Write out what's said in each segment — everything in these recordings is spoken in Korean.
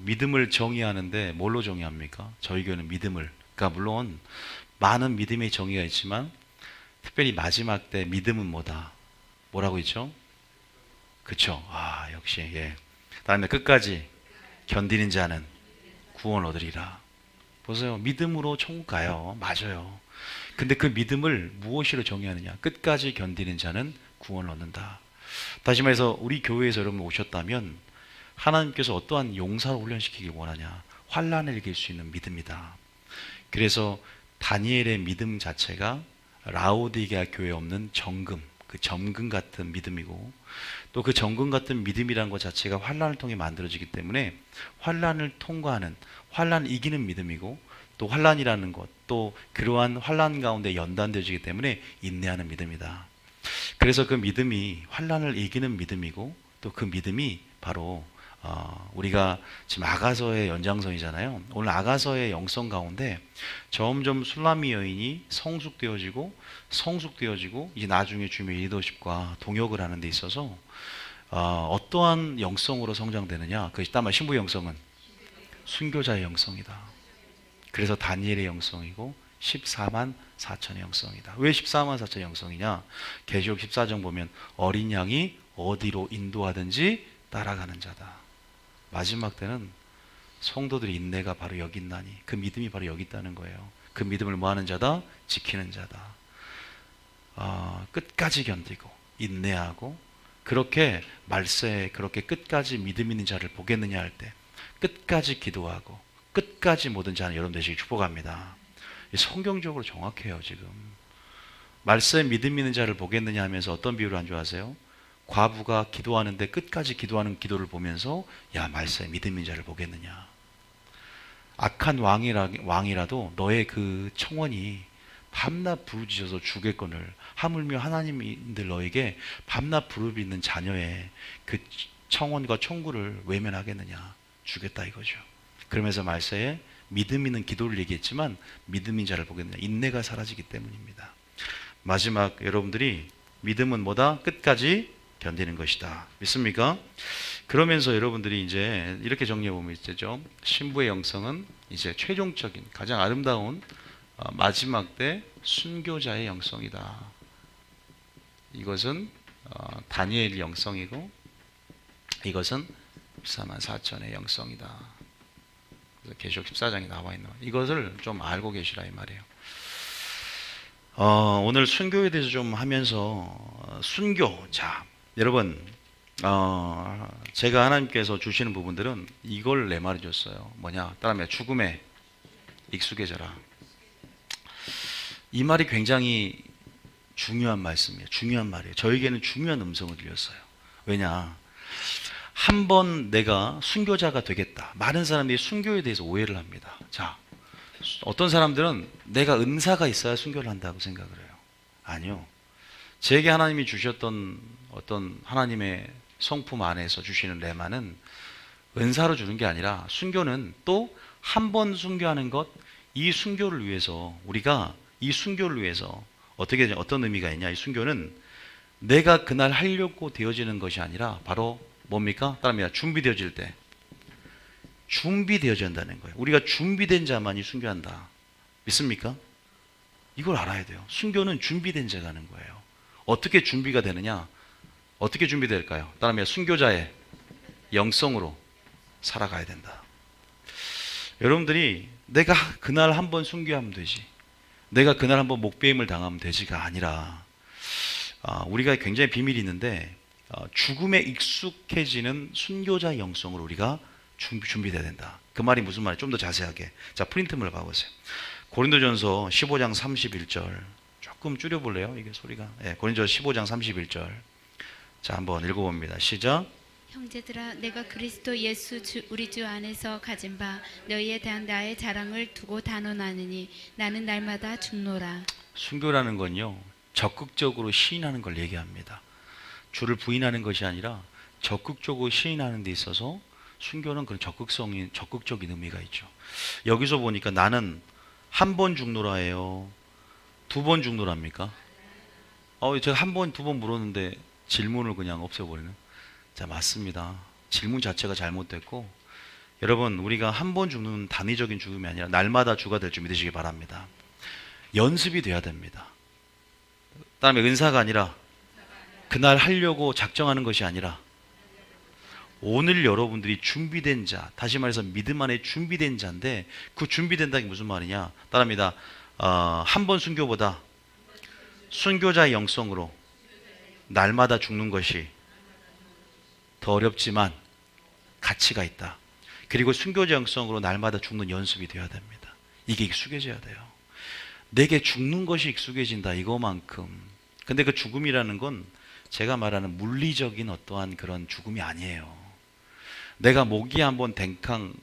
믿음을 정의하는데 뭘로 정의합니까? 저희 교회는 믿음을. 그러니까 물론 많은 믿음의 정의가 있지만 특별히 마지막 때 믿음은 뭐다? 뭐라고 있죠? 그쵸? 역시 예. 다음에 끝까지 견디는 자는 구원 얻으리라. 보세요. 믿음으로 천국 가요. 맞아요. 근데 그 믿음을 무엇으로 정의하느냐? 끝까지 견디는 자는 구원을 얻는다. 다시 말해서 우리 교회에서 여러분 오셨다면 하나님께서 어떠한 용사를 훈련시키길 원하냐? 환난을 이길 수 있는 믿음이다. 그래서 다니엘의 믿음 자체가 라오디게아 교회에 없는 정금, 그 점금 같은 믿음이고, 또 그 정금 같은 믿음이라는 것 자체가 환난을 통해 만들어지기 때문에 환난을 통과하는, 환난을 이기는 믿음이고, 또 환난이라는 것, 또 그러한 환난 가운데 연단되어지기 때문에 인내하는 믿음이다. 그래서 그 믿음이 환난을 이기는 믿음이고, 또 그 믿음이 바로 우리가 지금 아가서의 연장선이잖아요. 오늘 아가서의 영성 가운데 점점 술라미 여인이 성숙되어지고 이제 나중에 주님의 리더십과 동역을 하는 데 있어서 어떠한 영성으로 성장되느냐? 그것이 다만 신부 영성은 순교자의 영성이다. 그래서 다니엘의 영성이고 14만 4천의 영성이다. 왜 14만 4천의 영성이냐? 계시록 14장 보면 어린 양이 어디로 인도하든지 따라가는 자다. 마지막 때는 성도들의 인내가 바로 여기 있나니, 그 믿음이 바로 여기 있다는 거예요. 그 믿음을 뭐하는 자다? 지키는 자다. 끝까지 견디고 인내하고, 그렇게 말세에 그렇게 끝까지 믿음 있는 자를 보겠느냐 할 때 끝까지 기도하고 끝까지 모든 자는 여러분 되시길 축복합니다. 성경적으로 정확해요. 지금 말세에 믿음 있는 자를 보겠느냐 하면서 어떤 비유를 한 줄 아세요? 과부가 기도하는데 끝까지 기도하는 기도를 보면서 야, 말세에 믿음 있는 자를 보겠느냐. 악한 왕이라도 너의 그 청원이 밤낮 부르짖어서 주겠거늘 하물며 하나님들 너에게 밤낮 부르짖는 자녀의 그 청원과 청구를 외면하겠느냐. 주겠다 이거죠. 그러면서 말세에 믿음 있는 기도를 얘기했지만 믿음 있는 자를 보겠느냐. 인내가 사라지기 때문입니다. 마지막 여러분들이 믿음은 뭐다? 끝까지 견디는 것이다. 믿습니까? 그러면서 여러분들이 이제 이렇게 정리해 보면 있죠. 신부의 영성은 이제 최종적인 가장 아름다운 마지막 때 순교자의 영성이다. 이것은 다니엘 영성이고 이것은 14만 4천의 영성이다. 그래서 계시록 14장에 나와 있는 이것을 좀 알고 계시라 이 말이에요. 오늘 순교에 대해서 좀 하면서 순교. 자, 여러분 제가 하나님께서 주시는 부분들은 이걸 내말해 줬어요. 뭐냐? 따라하면 죽음에 익숙해져라. 이 말이 굉장히 중요한 말씀이에요. 중요한 말이에요. 저에게는 중요한 음성을 들렸어요. 왜냐? 한 번 내가 순교자가 되겠다. 많은 사람들이 순교에 대해서 오해를 합니다. 자, 어떤 사람들은 내가 은사가 있어야 순교를 한다고 생각을 해요. 아니요. 제게 하나님이 주셨던 어떤 하나님의 성품 안에서 주시는 레마는 은사로 주는 게 아니라 순교는 또 한 번 순교하는 것, 이 순교를 위해서 우리가 이 순교를 위해서 어떤 의미가 있냐? 이 순교는 내가 그날 하려고 되어지는 것이 아니라 바로 뭡니까? 따라합니다. 준비되어질 때 준비되어져야 한다는 거예요. 우리가 준비된 자만이 순교한다. 믿습니까? 이걸 알아야 돼요. 순교는 준비된 자가 하는 거예요. 어떻게 준비가 되느냐? 어떻게 준비될까요? 따라하면 순교자의 영성으로 살아가야 된다. 여러분들이 내가 그날 한번 순교하면 되지, 내가 그날 한번 목배임을 당하면 되지가 아니라 우리가 굉장히 비밀이 있는데 죽음에 익숙해지는 순교자 영성으로 우리가 준비돼야 된다. 그 말이 무슨 말이에요? 좀 더 자세하게. 자, 프린트물 봐보세요. 고린도전서 15장 31절 조금 줄여볼래요? 이게 소리가. 네, 고린도전서 15장 31절. 자, 한번 읽어봅니다. 시작. 형제들아, 내가 그리스도 예수 우리 주 안에서 가진 바 너희에 대한 나의 자랑을 두고 단언하느니 나는 날마다 죽노라. 순교라는 건요, 적극적으로 시인하는 걸 얘기합니다. 주를 부인하는 것이 아니라 적극적으로 시인하는 데 있어서 순교는 그런 적극적인 의미가 있죠. 여기서 보니까 나는 한 번 죽노라예요? 두 번 죽노랍니까? 제가 한 번, 두 번 물었는데 질문을 그냥 없애버리는. 자, 맞습니다. 질문 자체가 잘못됐고 여러분, 우리가 한 번 죽는 단위적인 죽음이 아니라 날마다 주가 될 줄 믿으시기 바랍니다. 연습이 돼야 됩니다. 그다음에 은사가 아니라 그날 하려고 작정하는 것이 아니라 오늘 여러분들이 준비된 자, 다시 말해서 믿음 안에 준비된 자인데, 그 준비된다는 게 무슨 말이냐? 따라합니다. 한 번 순교보다 순교자의 영성으로 날마다 죽는 것이 더 어렵지만 가치가 있다. 그리고 순교자 영성으로 날마다 죽는 연습이 되어야 됩니다. 이게 익숙해져야 돼요. 내게 죽는 것이 익숙해진다, 이거만큼. 근데 그 죽음이라는 건 제가 말하는 물리적인 어떠한 그런 죽음이 아니에요. 내가 모기에 한번 댕캉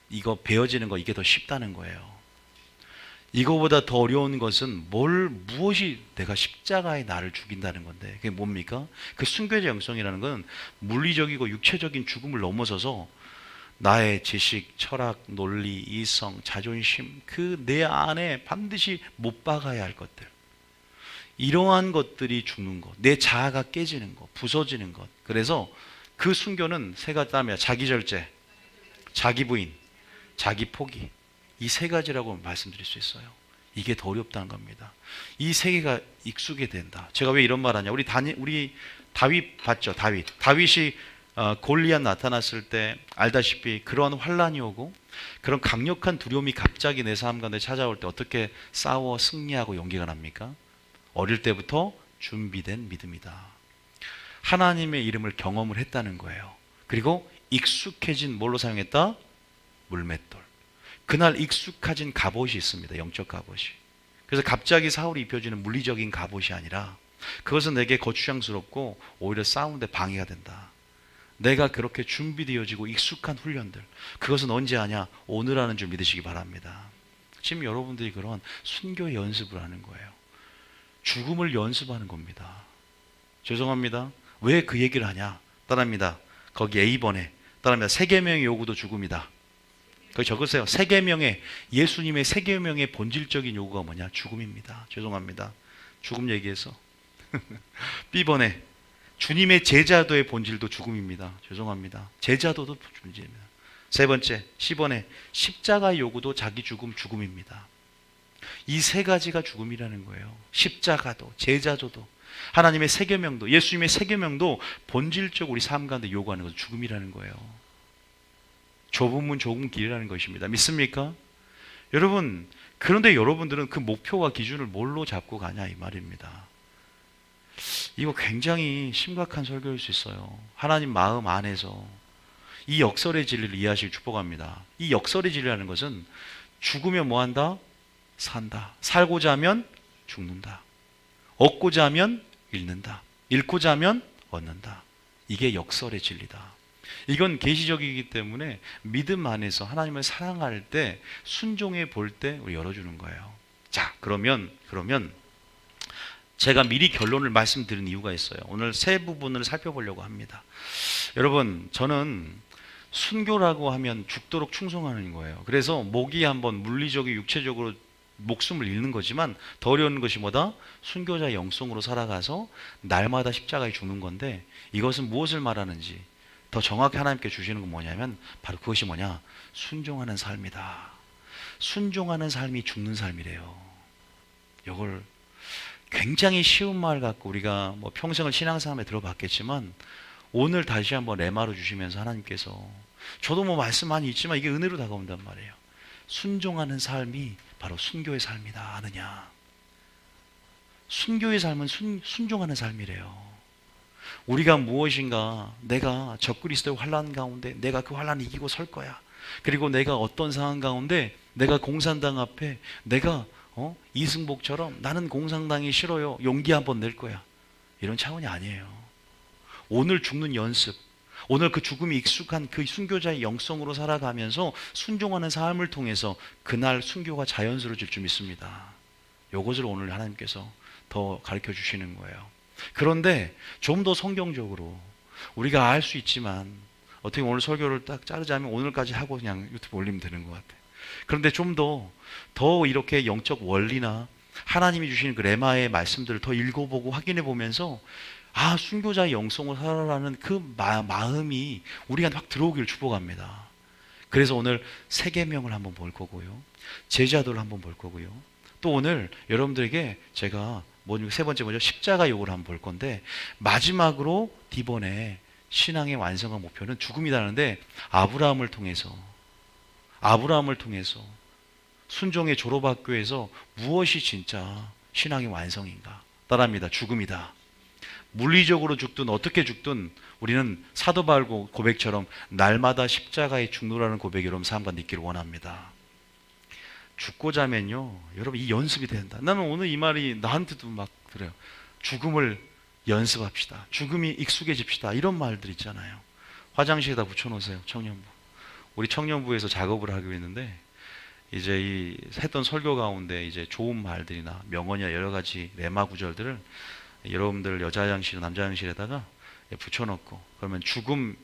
이거 베어지는 거, 이게 더 쉽다는 거예요. 이거보다 더 어려운 것은 무엇이 내가 십자가에 나를 죽인다는 건데, 그게 뭡니까? 그 순교자 영성이라는 건 물리적이고 육체적인 죽음을 넘어서서 나의 지식, 철학, 논리, 이성, 자존심, 그 내 안에 반드시 못 박아야 할 것들, 이러한 것들이 죽는 것, 내 자아가 깨지는 것, 부서지는 것. 그래서 그 순교는 세 가지, 다음에 자기 절제, 자기 부인, 자기 포기, 이 세 가지라고 말씀드릴 수 있어요. 이게 더 어렵다는 겁니다. 이 세 개가 익숙해 된다. 제가 왜 이런 말 하냐? 우리 다윗 봤죠? 다윗이 골리앗 나타났을 때 알다시피 그러한 환란이 오고 그런 강력한 두려움이 갑자기 내 삶 가운데 찾아올 때 어떻게 싸워 승리하고 용기가 납니까? 어릴 때부터 준비된 믿음이다. 하나님의 이름을 경험을 했다는 거예요. 그리고 익숙해진 뭘로 사용했다? 물맷돌. 그날 익숙해진 갑옷이 있습니다. 영적 갑옷이. 그래서 갑자기 사울이 입혀지는 물리적인 갑옷이 아니라 그것은 내게 거추장스럽고 오히려 싸우는데 방해가 된다. 내가 그렇게 준비되어지고 익숙한 훈련들, 그것은 언제 하냐? 오늘 하는 줄 믿으시기 바랍니다. 지금 여러분들이 그런 순교의 연습을 하는 거예요. 죽음을 연습하는 겁니다. 죄송합니다. 왜 그 얘기를 하냐? 따라합니다. 거기 A번에 따라합니다. 세계명의 요구도 죽음이다. 거기 적으세요. 세계명의, 예수님의 세계명의 본질적인 요구가 뭐냐? 죽음입니다. 죄송합니다. 죽음 얘기해서. B번에 주님의 제자도의 본질도 죽음입니다. 죄송합니다. 제자도도 존재입니다. 세 번째, C번에 십자가의 요구도 자기 죽음, 죽음입니다. 이 세 가지가 죽음이라는 거예요. 십자가도, 제자도도, 하나님의 세계명도, 예수님의 세계명도 본질적 우리 삶 가운데 요구하는 것은 죽음이라는 거예요. 좁은 문 좁은 길이라는 것입니다. 믿습니까? 여러분, 그런데 여러분들은 그 목표와 기준을 뭘로 잡고 가냐, 이 말입니다. 이거 굉장히 심각한 설교일 수 있어요. 하나님 마음 안에서 이 역설의 진리를 이해하시길 축복합니다. 이 역설의 진리라는 것은 죽으면 뭐한다? 산다. 살고자 하면 죽는다. 얻고자 하면 잃는다. 잃고자 하면 얻는다. 이게 역설의 진리다. 이건 계시적이기 때문에 믿음 안에서 하나님을 사랑할 때, 순종해 볼 때 우리 열어주는 거예요. 자, 그러면 제가 미리 결론을 말씀드린 이유가 있어요. 오늘 세 부분을 살펴보려고 합니다. 여러분, 저는 순교라고 하면 죽도록 충성하는 거예요. 그래서 목이 한번 물리적이고 육체적으로 목숨을 잃는 거지만 더 어려운 것이 뭐다? 순교자의 영성으로 살아가서 날마다 십자가에 죽는 건데, 이것은 무엇을 말하는지 더 정확히 하나님께 주시는 건 뭐냐면 바로 그것이 뭐냐? 순종하는 삶이다. 순종하는 삶이 죽는 삶이래요. 이걸 굉장히 쉬운 말 갖고 우리가 뭐 평생을 신앙생활에 들어봤겠지만 오늘 다시 한번 레마로 주시면서 하나님께서, 저도 뭐 말씀 많이 있지만 이게 은혜로 다가온단 말이에요. 순종하는 삶이 바로 순교의 삶이다 하느냐. 순교의 삶은 순종하는 삶이래요. 우리가 무엇인가, 내가 적그리스도의 환난 가운데 내가 그 환난을 이기고 설 거야. 그리고 내가 어떤 상황 가운데 내가 공산당 앞에 내가 이승복처럼 나는 공산당이 싫어요, 용기 한번 낼 거야. 이런 차원이 아니에요. 오늘 죽는 연습, 오늘 그 죽음이 익숙한 그 순교자의 영성으로 살아가면서 순종하는 삶을 통해서 그날 순교가 자연스러워질 줄 믿습니다. 이것을 오늘 하나님께서 더 가르쳐 주시는 거예요. 그런데 좀 더 성경적으로 우리가 알 수 있지만, 어떻게 오늘 설교를 딱 자르자면 오늘까지 하고 그냥 유튜브 올리면 되는 것 같아요. 그런데 좀 더 이렇게 영적 원리나 하나님이 주시는 그 레마의 말씀들을 더 읽어보고 확인해 보면서, 아, 순교자의 영성으로 살아라는 그 마음이 우리가 확 들어오기를 축복합니다. 그래서 오늘 세계명을 한번 볼 거고요. 제자도를 한번 볼 거고요. 또 오늘 여러분들에게 제가 세 번째 뭐죠? 십자가 요구를 한번 볼 건데, 마지막으로 이번에 신앙의 완성한 목표는 죽음이라는데, 아브라함을 통해서 순종의 졸업학교에서 무엇이 진짜 신앙의 완성인가? 따라합니다. 죽음이다. 물리적으로 죽든 어떻게 죽든 우리는 사도 바울 고백처럼 날마다 십자가에 죽노라는 고백이 여러분 삶 가운데 있기를 원합니다. 죽고자 하면요, 여러분 이 연습이 된다. 나는 오늘 이 말이 나한테도 막 그래요. 죽음을 연습합시다. 죽음이 익숙해집시다. 이런 말들 있잖아요. 화장실에다 붙여놓으세요. 청년부. 우리 청년부에서 작업을 하기로 했는데, 이제 이 했던 설교 가운데 이제 좋은 말들이나 명언이나 여러 가지 레마 구절들을 여러분들 여자 화장실, 남자 화장실에다가 붙여놓고, 그러면 죽음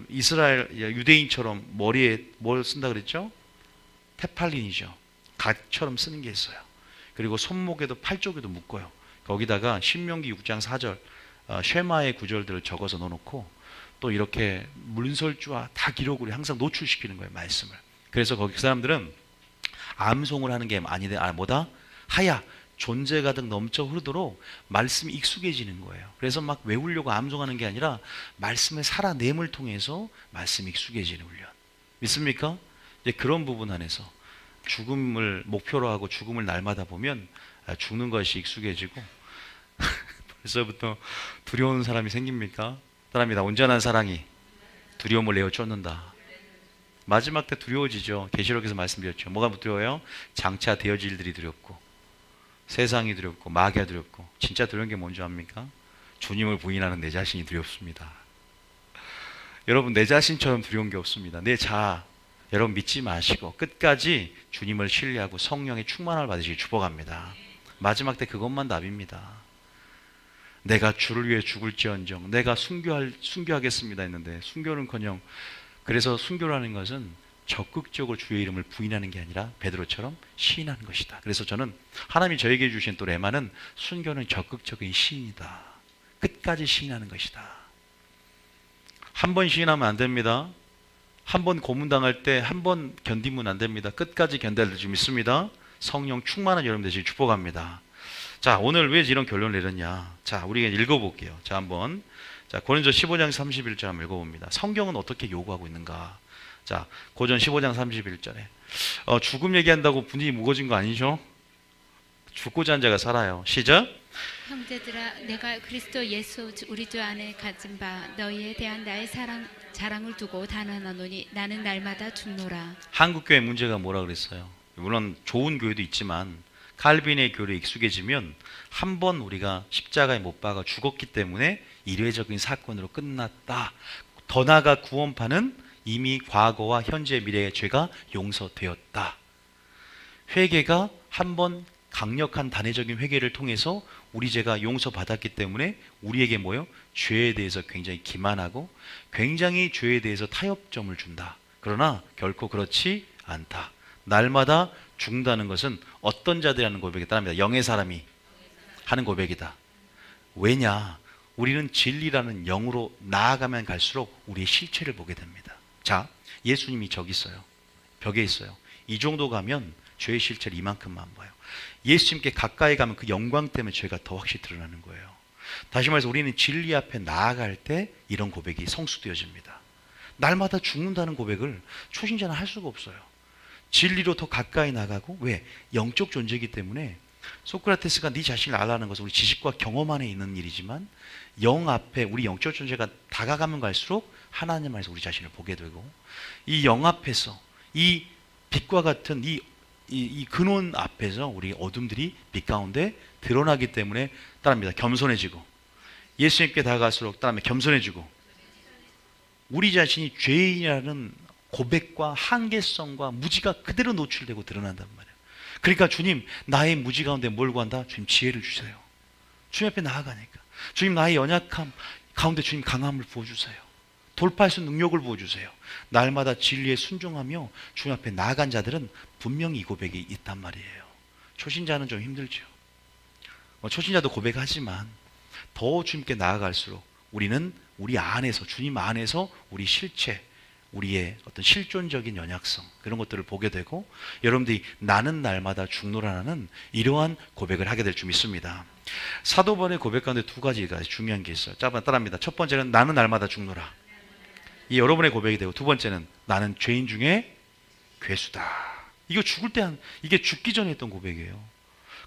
이스라엘 유대인처럼 머리에 뭘 쓴다 그랬죠? 테팔린이죠. 갓처럼 쓰는 게 있어요. 그리고 손목에도 팔 쪽에도 묶어요. 거기다가 신명기 6장 4절 쉐마의 구절들을 적어서 넣어놓고, 또 이렇게 문설주와 다 기록으로 항상 노출시키는 거예요, 말씀을. 그래서 거기 사람들은 암송을 하는 게 아니라 뭐다? 하야 존재 가득 넘쳐 흐르도록 말씀이 익숙해지는 거예요. 그래서 막 외우려고 암송하는 게 아니라 말씀의 살아냄을 통해서 말씀이 익숙해지는 훈련. 믿습니까? 이제 그런 부분 안에서 죽음을 목표로 하고 죽음을 날마다 보면 죽는 것이 익숙해지고 벌써부터 두려운 사람이 생깁니까? 따라합니다. 온전한 사랑이 두려움을 내어 쫓는다. 마지막 때 두려워지죠. 계시록에서 말씀드렸죠. 뭐가 두려워요? 장차 되어질 일들이 두렵고, 세상이 두렵고, 마귀가 두렵고. 진짜 두려운 게 뭔지 압니까? 주님을 부인하는 내 자신이 두렵습니다. 여러분, 내 자신처럼 두려운 게 없습니다. 내 자아 여러분 믿지 마시고 끝까지 주님을 신뢰하고 성령의 충만함을 받으시기 축복합니다. 마지막 때 그것만 답입니다. 내가 주를 위해 죽을지언정 내가 순교하겠습니다 했는데, 순교는커녕, 그래서 순교라는 것은 적극적으로 주의 이름을 부인하는 게 아니라 베드로처럼 시인하는 것이다. 그래서 저는 하나님이 저에게 주신 또 레마는 순교는 적극적인 시인이다. 끝까지 시인하는 것이다. 한 번 시인하면 안 됩니다. 한 번 고문당할 때 한 번 견디면 안 됩니다. 끝까지 견뎌야 될 줄 믿습니다. 성령 충만한 여러분 되시길 축복합니다. 자, 오늘 왜 이런 결론을 내렸냐? 자, 우리가 읽어볼게요. 자, 한번. 자, 고린도 15장 31절 한번 읽어봅니다. 성경은 어떻게 요구하고 있는가? 자, 고전 15장 31절에 죽음 얘기한다고 분위기 무거워진 거 아니죠? 죽고자 한 자가 살아요. 시작. 형제들아, 내가 그리스도 예수 우리 주 안에 가진 바 너희에 대한 나의 자랑을 두고 단언하노니 나는 날마다 죽노라. 한국 교회 문제가 뭐라 그랬어요? 물론 좋은 교회도 있지만 칼빈의 교회에 익숙해지면 한 번 우리가 십자가에 못 박아 죽었기 때문에 일회적인 사건으로 끝났다. 더 나아가 구원파는 이미 과거와 현재 미래의 죄가 용서되었다. 회개가 한 번 강력한 단회적인 회개를 통해서 우리 죄가 용서받았기 때문에 우리에게 뭐요? 죄에 대해서 굉장히 기만하고 굉장히 죄에 대해서 타협점을 준다. 그러나 결코 그렇지 않다. 날마다 죽는다는 것은 어떤 자들이 하는 고백에 따릅니다. 영의 사람이 하는 고백이다. 왜냐? 우리는 진리라는 영으로 나아가면 갈수록 우리의 실체를 보게 됩니다. 자, 예수님이 저기 있어요. 벽에 있어요. 이 정도 가면 죄의 실체를 이만큼만 봐요. 예수님께 가까이 가면 그 영광 때문에 죄가 더 확실히 드러나는 거예요. 다시 말해서 우리는 진리 앞에 나아갈 때 이런 고백이 성숙되어집니다. 날마다 죽는다는 고백을 초신자는 할 수가 없어요. 진리로 더 가까이 나가고, 왜? 영적 존재이기 때문에. 소크라테스가 네 자신을 알라는 것은 우리 지식과 경험 안에 있는 일이지만 영 앞에 우리 영적 존재가 다가가면 갈수록 하나님 안에서 우리 자신을 보게 되고, 이 영 앞에서 이 빛과 같은 이 근원 앞에서 우리 어둠들이 빛 가운데 드러나기 때문에 따릅니다. 겸손해지고, 예수님께 다가갈수록 따릅니다. 겸손해지고, 우리 자신이 죄인이라는 고백과 한계성과 무지가 그대로 노출되고 드러난단 말이에요. 그러니까 주님, 나의 무지 가운데 뭘 구한다? 주님 지혜를 주세요. 주님 앞에 나아가니까 주님, 나의 연약함 가운데 주님 강함을 부어주세요. 돌파할 수 있는 능력을 부어주세요. 날마다 진리에 순종하며 주님 앞에 나아간 자들은 분명히 이 고백이 있단 말이에요. 초신자는 좀 힘들죠. 초신자도 고백하지만 더 주님께 나아갈수록 우리는 우리 안에서, 주님 안에서 우리 실체, 우리의 어떤 실존적인 연약성 그런 것들을 보게 되고 여러분들이 나는 날마다 죽노라는 이러한 고백을 하게 될 줄 믿습니다. 사도 바울의 고백 가운데 두 가지가 중요한 게 있어요. 자, 따라합니다. 첫 번째는 나는 날마다 죽노라. 이 여러분의 고백이 되고 두 번째는 나는 죄인 중에 괴수다. 이거 죽을 때 이게 죽기 전에 했던 고백이에요.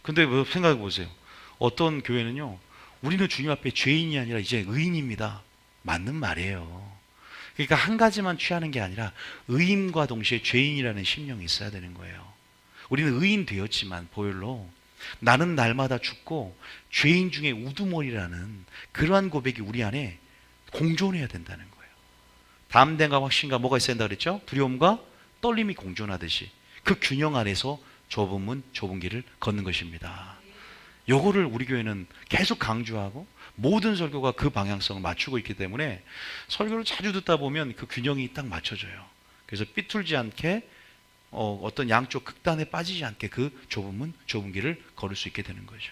근데 생각해 보세요. 어떤 교회는요, 우리는 주님 앞에 죄인이 아니라 이제 의인입니다. 맞는 말이에요. 그러니까 한 가지만 취하는 게 아니라 의인과 동시에 죄인이라는 심령이 있어야 되는 거예요. 우리는 의인 되었지만 보혈로 나는 날마다 죽고 죄인 중에 우두머리라는 그러한 고백이 우리 안에 공존해야 된다는 거예요. 담대함과 확신과 뭐가 있어야 된다 그랬죠? 두려움과 떨림이 공존하듯이 그 균형 안에서 좁은 문, 좁은 길을 걷는 것입니다. 요거를 우리 교회는 계속 강조하고 모든 설교가 그 방향성을 맞추고 있기 때문에 설교를 자주 듣다 보면 그 균형이 딱 맞춰져요. 그래서 삐뚤지 않게 어떤 양쪽 극단에 빠지지 않게 그 좁은 문, 좁은 길을 걸을 수 있게 되는 거죠.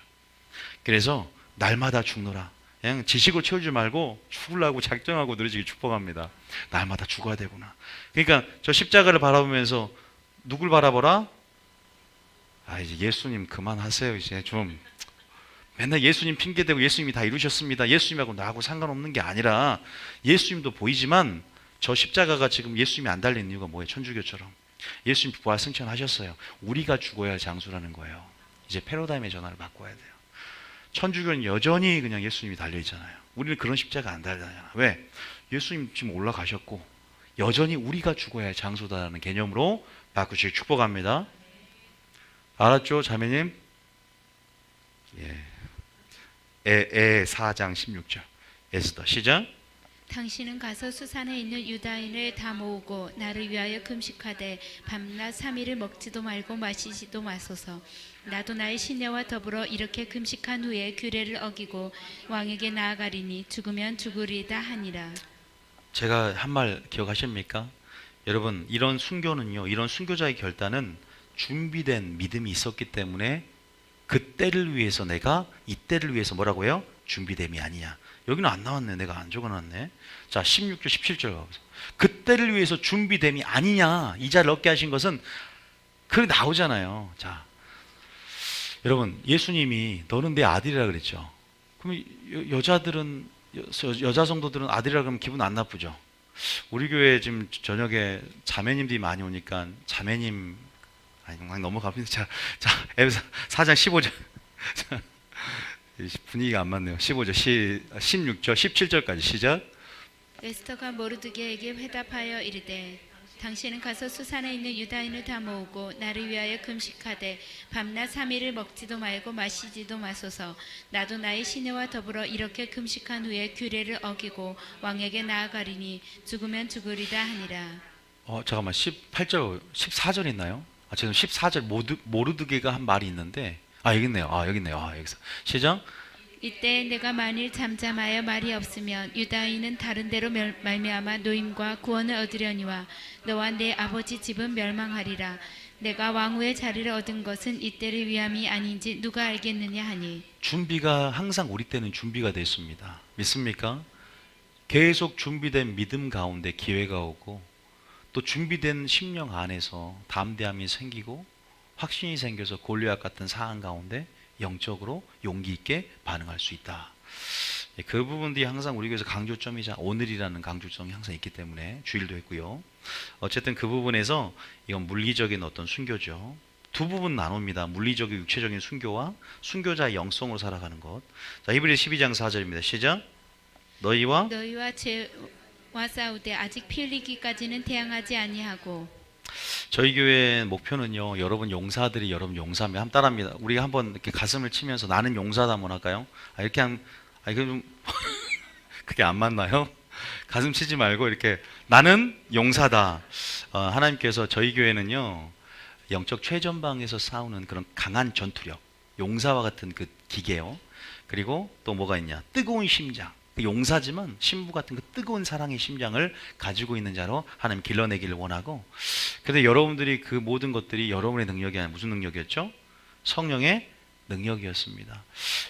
그래서 날마다 죽노라. 그냥 지식으로 채우지 말고 죽으려고 작정하고 늘어지기 축복합니다. 날마다 죽어야 되구나. 그러니까 저 십자가를 바라보면서 누굴 바라보라? 이제 예수님 그만하세요. 이제 좀 맨날 예수님 핑계대고 예수님이 다 이루셨습니다. 예수님하고 나하고 상관없는 게 아니라 예수님도 보이지만 저 십자가가 지금 예수님이 안 달린 이유가 뭐예요? 천주교처럼 예수님 부활 승천하셨어요. 우리가 죽어야 할 장수라는 거예요. 이제 패러다임의 전환을 바꿔야 돼요. 천주교는 여전히 그냥 예수님이 달려있잖아요. 우리는 그런 십자가 안 달잖아요. 왜? 예수님 지금 올라가셨고 여전히 우리가 죽어야 할 장소다라는 개념으로 바꾸시길 축복합니다. 알았죠, 자매님? 예. 4장 16절 에스더 시작. 당신은 가서 수산에 있는 유다인을 다 모으고 나를 위하여 금식하되 밤낮 3일을 먹지도 말고 마시지도 마소서. 나도 나의 시내와 더불어 이렇게 금식한 후에 규례를 어기고 왕에게 나아가리니 죽으면 죽으리다 하니라. 제가 한 말 기억하십니까? 여러분, 이런 순교는요, 이런 순교자의 결단은 준비된 믿음이 있었기 때문에 그때를 위해서 내가 이때를 위해서 뭐라고요? 준비됨이 아니냐. 여기는 안 나왔네. 내가 안 적어놨네. 자, 16절 17절 가보세요. 그때를 위해서 준비됨이 아니냐. 이 자를 얻게 하신 것은 그게 나오잖아요. 자, 여러분, 예수님이 너는 내 아들이라 그랬죠. 그럼 여자들은 여자 성도들은 아들이라 그러면 기분 안 나쁘죠. 우리 교회 지금 저녁에 자매님들이 많이 오니까 자매님 넘어갑니다. 자, 에베소 4장 15절. 분위기가 안 맞네요. 15절, 16절, 17절까지 시작. 에스더가 모르드게에게 회답하여 이르되 당신은 가서 수산에 있는 유다인을 다 모으고 나를 위하여 금식하되 밤낮 3일을 먹지도 말고 마시지도 마소서. 나도 나의 시내와 더불어 이렇게 금식한 후에 규례를 어기고 왕에게 나아가리니 죽으면 죽으리다 하니라. 잠깐만, 18절, 14절 있나요? 지금 14절 모르드게가 한 말이 있는데 여기 있네요. 여기서 시작. 이때 내가 만일 잠잠하여 말이 없으면 유다인은 다른 데로 말미암아 노임과 구원을 얻으려니와 너와 내 아버지 집은 멸망하리라. 내가 왕후의 자리를 얻은 것은 이때를 위함이 아닌지 누가 알겠느냐 하니. 준비가 항상 우리 때는 준비가 됐습니다. 믿습니까? 계속 준비된 믿음 가운데 기회가 오고 또 준비된 심령 안에서 담대함이 생기고 확신이 생겨서 골리앗 같은 상황 가운데 영적으로 용기 있게 반응할 수 있다. 그 부분들이 항상 우리 교회에서 강조점이자 오늘이라는 강조점이 항상 있기 때문에 주일도 했고요. 어쨌든 그 부분에서 이건 물리적인 어떤 순교죠. 두 부분 나눕니다. 물리적인 육체적인 순교와 순교자의 영성으로 살아가는 것. 자, 히브리서 12장 4절입니다. 시작. 너희와 죄와 싸우되 아직 피 흘리기까지는 태양하지 아니하고. 저희 교회의 목표는요, 여러분 용사들이 여러분 용사면 한번 따라합니다. 우리가 한번 이렇게 가슴을 치면서 나는 용사다 한번 할까요? 이렇게 하면 이거 좀 그게 안 맞나요? 가슴 치지 말고 이렇게 나는 용사다. 하나님께서 저희 교회는요, 영적 최전방에서 싸우는 그런 강한 전투력, 용사와 같은 그 기계요. 그리고 또 뭐가 있냐? 뜨거운 심장. 용사지만 신부 같은 그 뜨거운 사랑의 심장을 가지고 있는 자로 하나님 길러내기를 원하고, 그런데 여러분들이 그 모든 것들이 여러분의 능력이 아니라 무슨 능력이었죠? 성령의 능력이었습니다.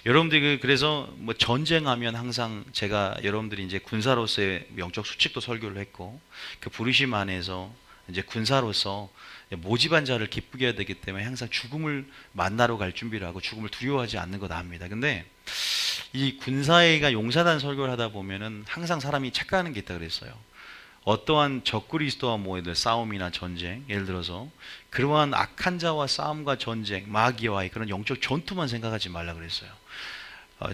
여러분들이 그래서 뭐 전쟁하면 항상 제가 여러분들이 이제 군사로서의 영적 수칙도 설교를 했고 그 부르심 안에서 이제 군사로서 모집한 자를 기쁘게 해야 되기 때문에 항상 죽음을 만나러 갈 준비를 하고 죽음을 두려워하지 않는 거 압니다. 근데 이 군사회가 용사단 설교를 하다 보면은 항상 사람이 착각하는 게 있다 그랬어요. 어떠한 적그리스도와 모이들 싸움이나 전쟁, 예를 들어서 그러한 악한 자와 싸움과 전쟁, 마귀와의 그런 영적 전투만 생각하지 말라 그랬어요.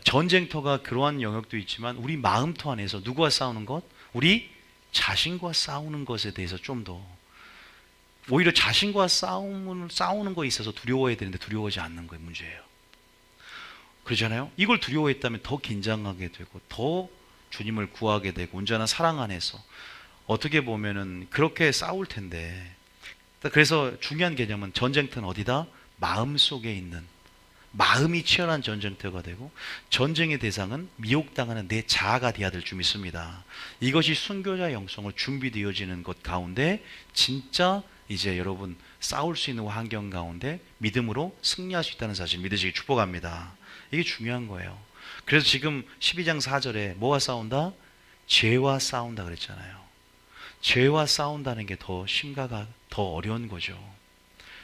전쟁터가 그러한 영역도 있지만 우리 마음터 안에서 누구와 싸우는 것? 우리 자신과 싸우는 것에 대해서 좀 더 오히려 자신과 싸우는 거에 있어서 두려워해야 되는데 두려워하지 않는 거예요. 문제예요. 그렇잖아요. 이걸 두려워했다면 더 긴장하게 되고 더 주님을 구하게 되고 온전한 사랑 안에서 어떻게 보면은 그렇게 싸울 텐데. 그래서 중요한 개념은 전쟁터는 어디다? 마음 속에 있는, 마음이 치열한 전쟁터가 되고 전쟁의 대상은 미혹당하는 내 자아가 되어야 될 줄 믿습니다. 이것이 순교자 영성을 준비되어지는 것 가운데 진짜 이제 여러분 싸울 수 있는 환경 가운데 믿음으로 승리할 수 있다는 사실 믿으시기 축복합니다. 이게 중요한 거예요. 그래서 지금 12장 4절에 뭐와 싸운다? 죄와 싸운다 그랬잖아요. 죄와 싸운다는 게 더 심가가 더 어려운 거죠.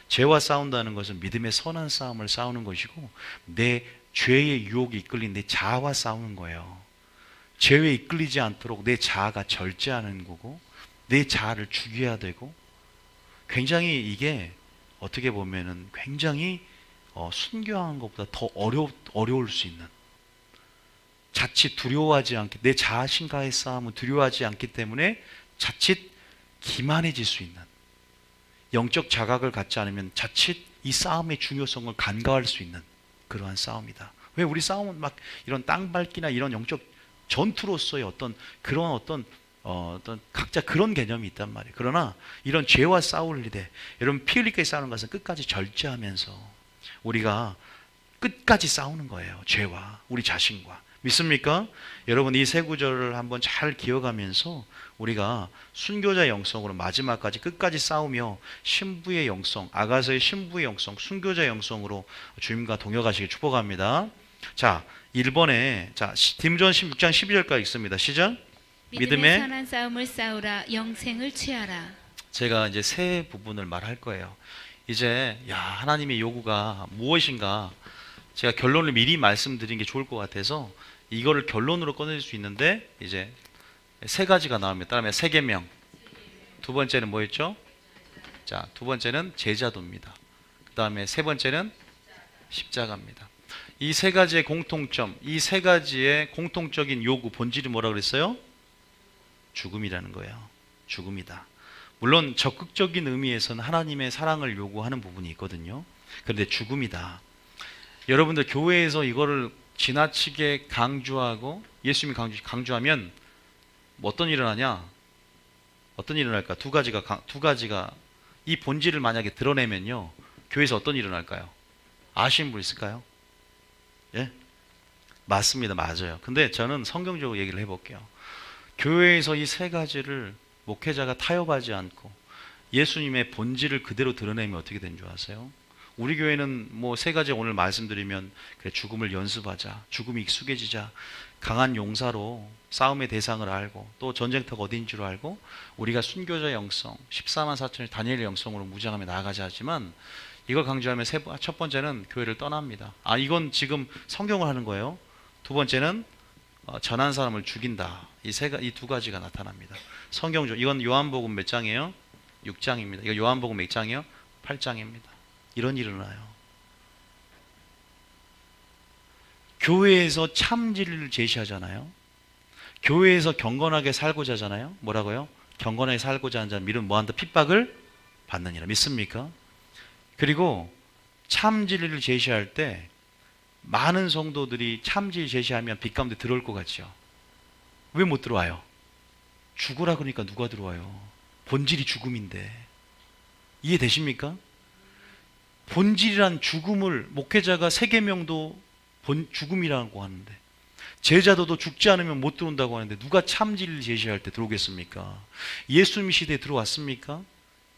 죄와 싸운다는 것은 믿음의 선한 싸움을 싸우는 것이고 내 죄의 유혹에 이끌린 내 자아와 싸우는 거예요. 죄에 이끌리지 않도록 내 자아가 절제하는 거고 내 자아를 죽여야 되고 굉장히 이게 어떻게 보면은 굉장히 순교하는 것보다 더 어려울 수 있는 자칫 두려워하지 않게 내 자신과의 싸움은 두려워하지 않기 때문에 자칫 기만해질 수 있는 영적 자각을 갖지 않으면 자칫 이 싸움의 중요성을 간과할 수 있는 그러한 싸움이다. 왜 우리 싸움은 막 이런 땅밟기나 이런 영적 전투로서의 어떤 각자 그런 개념이 있단 말이에요. 그러나 이런 죄와 싸울 일에 여러분 피 흘리게 싸우는 것은 끝까지 절제하면서 우리가 끝까지 싸우는 거예요. 죄와 우리 자신과. 믿습니까? 여러분 이 세 구절을 한번 잘 기억하면서 우리가 순교자 영성으로 마지막까지 끝까지 싸우며 신부의 영성, 아가서의 신부의 영성, 순교자 영성으로 주님과 동역하시길 축복합니다. 자, 1번에 디모데전 16장 12절까지 있습니다. 시작. 믿음의 선한 싸움을 싸우라. 영생을 취하라. 제가 이제 세 부분을 말할 거예요. 이제 하나님의 요구가 무엇인가 제가 결론을 미리 말씀드린 게 좋을 것 같아서 이거를 결론으로 꺼낼 수 있는데 이제 세 가지가 나옵니다. 따르면 세계명. 두 번째는 뭐였죠? 자, 두 번째는 제자도입니다. 그 다음에 세 번째는 십자가입니다. 이 세 가지의 공통점, 이 세 가지의 공통적인 요구, 본질이 뭐라고 그랬어요? 죽음이라는 거예요. 죽음이다. 물론 적극적인 의미에서는 하나님의 사랑을 요구하는 부분이 있거든요. 그런데 죽음이다. 여러분들 교회에서 이거를 지나치게 강조하고 예수님이 강조하면 어떤 일이 일어나냐? 어떤 일이 일어날까? 두 가지가 이 본질을 만약에 드러내면요. 교회에서 어떤 일이 일어날까요? 아시는 분 있을까요? 예? 맞습니다. 맞아요. 근데 저는 성경적으로 얘기를 해볼게요. 교회에서 이 세 가지를 목회자가 타협하지 않고 예수님의 본질을 그대로 드러내면 어떻게 되는 줄 아세요? 우리 교회는 뭐 세 가지 오늘 말씀드리면 그래, 죽음을 연습하자, 죽음이 익숙해지자, 강한 용사로 싸움의 대상을 알고 또 전쟁터가 어딘 줄 알고 우리가 순교자 영성, 14만 4천의 다니엘의 영성으로 무장하며 나아가자 하지만 이걸 강조하면 첫 번째는 교회를 떠납니다. 이건 지금 성경을 하는 거예요. 두 번째는 전한 사람을 죽인다. 이 두 가지가 나타납니다. 성경적 이건 요한복음 몇 장이에요? 6장입니다. 이거 요한복음 몇 장이에요? 8장입니다. 이런 일이 일어나요. 교회에서 참 진리를 제시하잖아요. 교회에서 경건하게 살고자 하잖아요. 뭐라고요? 경건하게 살고자 하는 자는 믿음 뭐한다? 핍박을 받느니라. 믿습니까? 그리고 참 진리를 제시할 때 많은 성도들이 참 진리 제시하면 빛 가운데 들어올 것 같죠. 왜 못 들어와요? 죽으라 그러니까 누가 들어와요? 본질이 죽음인데. 이해되십니까? 본질이란 죽음을 목회자가 세계명도 죽음이라고 하는데 제자도도 죽지 않으면 못 들어온다고 하는데 누가 참 진리를 제시할 때 들어오겠습니까? 예수님 시대에 들어왔습니까?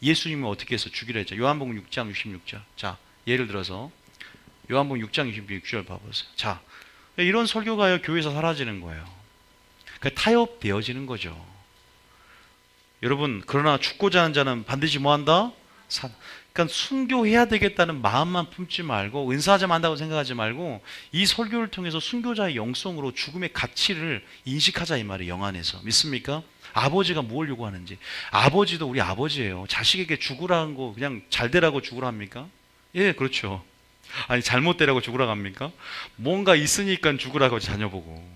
예수님은 어떻게 해서 죽이라 했죠? 요한복음 6장 66절. 자, 예를 들어서 요한복음 6장 26절 봐보세요. 자, 이런 설교가요 교회에서 사라지는 거예요. 그러니까 타협되어지는 거죠. 여러분, 그러나 죽고자 하는 자는 반드시 뭐한다? 그러니까 순교해야 되겠다는 마음만 품지 말고, 은사하자만 한다고 생각하지 말고, 이 설교를 통해서 순교자의 영성으로 죽음의 가치를 인식하자, 이 말이에요. 영 안에서. 믿습니까? 아버지가 뭘 요구하는지. 아버지도 우리 아버지예요. 자식에게 죽으라는 거 그냥 잘 되라고 죽으라 합니까? 예, 그렇죠. 아니, 잘못되라고 죽으라고 합니까? 뭔가 있으니까 죽으라고 자녀 보고.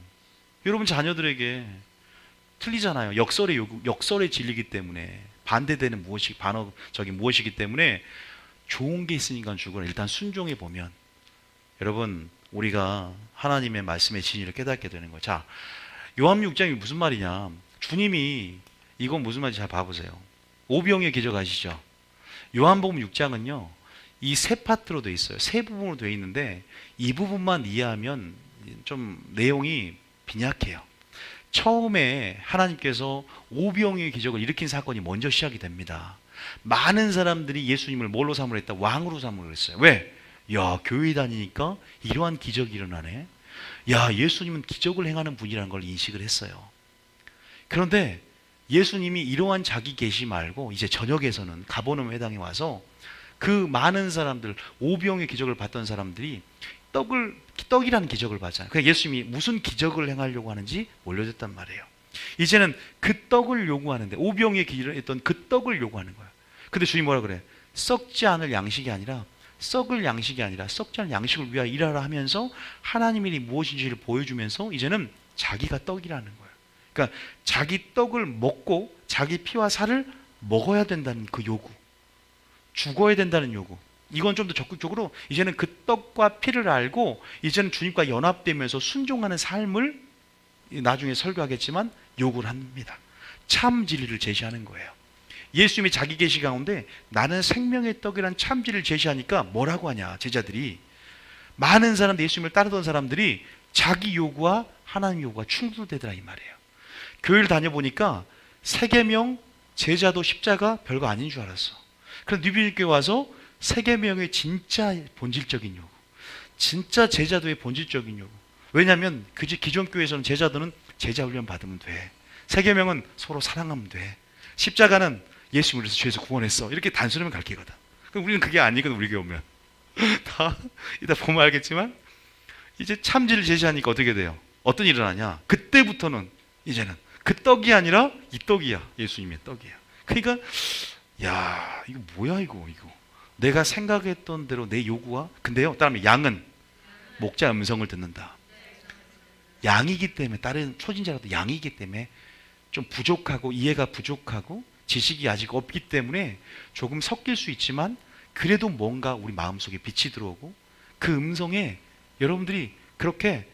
여러분, 자녀들에게 틀리잖아요. 역설의 요구, 역설의 진리이기 때문에, 반대되는 무엇이, 반어적인 무엇이기 때문에 좋은 게 있으니까 죽으라. 일단 순종해 보면 여러분, 우리가 하나님의 말씀의 진리를 깨닫게 되는 거예요. 자, 요한복음 6장이 무슨 말이냐. 주님이, 이건 무슨 말인지 잘 봐보세요. 오병이어 기적 아시죠? 요한복음 6장은요 이 세 파트로 되어 있어요. 세 부분으로 되어 있는데 이 부분만 이해하면 좀 내용이 빈약해요. 처음에 하나님께서 오병이어의 기적을 일으킨 사건이 먼저 시작이 됩니다. 많은 사람들이 예수님을 뭘로 삼으려 했다? 왕으로 삼으려 했어요. 왜? 야, 교회 다니니까 이러한 기적이 일어나네. 야, 예수님은 기적을 행하는 분이라는 걸 인식을 했어요. 그런데 예수님이 이러한 자기 계시 말고 이제 저녁에서는 가버나움 회당에 와서 그 많은 사람들, 오병의 기적을 봤던 사람들이 떡이라는 기적을 봤잖아요. 그러니까 예수님이 무슨 기적을 행하려고 하는지 몰려졌단 말이에요. 이제는 그 떡을 요구하는데, 오병의 기적을 했던 그 떡을 요구하는 거예요. 근데 주님이 뭐라 그래? 썩지 않을 양식이 아니라, 썩을 양식이 아니라 썩지 않을 양식을 위하여 일하라 하면서 하나님이 무엇인지를 보여주면서 이제는 자기가 떡이라는 거예요. 그러니까 자기 떡을 먹고 자기 피와 살을 먹어야 된다는 그 요구, 죽어야 된다는 요구, 이건 좀 더 적극적으로 이제는 그 떡과 피를 알고 이제는 주님과 연합되면서 순종하는 삶을 나중에 설교하겠지만 요구를 합니다. 참 진리를 제시하는 거예요. 예수님이 자기 계시 가운데 나는 생명의 떡이란 참 진리를 제시하니까 뭐라고 하냐, 제자들이, 많은 사람들, 예수님을 따르던 사람들이 자기 요구와 하나님 요구가 충돌되더라 이 말이에요. 교회를 다녀보니까 세계명, 제자도 십자가 별거 아닌 줄 알았어. 그래서 뉴비교회 와서 세계명의 진짜 본질적인 요구, 진짜 제자도의 본질적인 요구. 왜냐하면 기존 교회에서는 제자도는 제자 훈련 받으면 돼, 세계명은 서로 사랑하면 돼, 십자가는 예수님을 위해서 죄에서 구원했어, 이렇게 단순하면 갈 길거든. 그럼 우리는 그게 아니거든. 우리 교회 오면 다 이따 보면 알겠지만 이제 참지를 제시하니까 어떻게 돼요? 어떤 일이 일어나냐? 그때부터는 이제는 그 떡이 아니라 이 떡이야, 예수님의 떡이야. 그러니까 야, 이거 뭐야, 이거 내가 생각했던 대로 내 요구와, 근데요, 따르면 양은 목자 음성을 듣는다. 양이기 때문에, 다른 초진자라도 양이기 때문에 좀 부족하고 이해가 부족하고 지식이 아직 없기 때문에 조금 섞일 수 있지만, 그래도 뭔가 우리 마음속에 빛이 들어오고 그 음성에 여러분들이 그렇게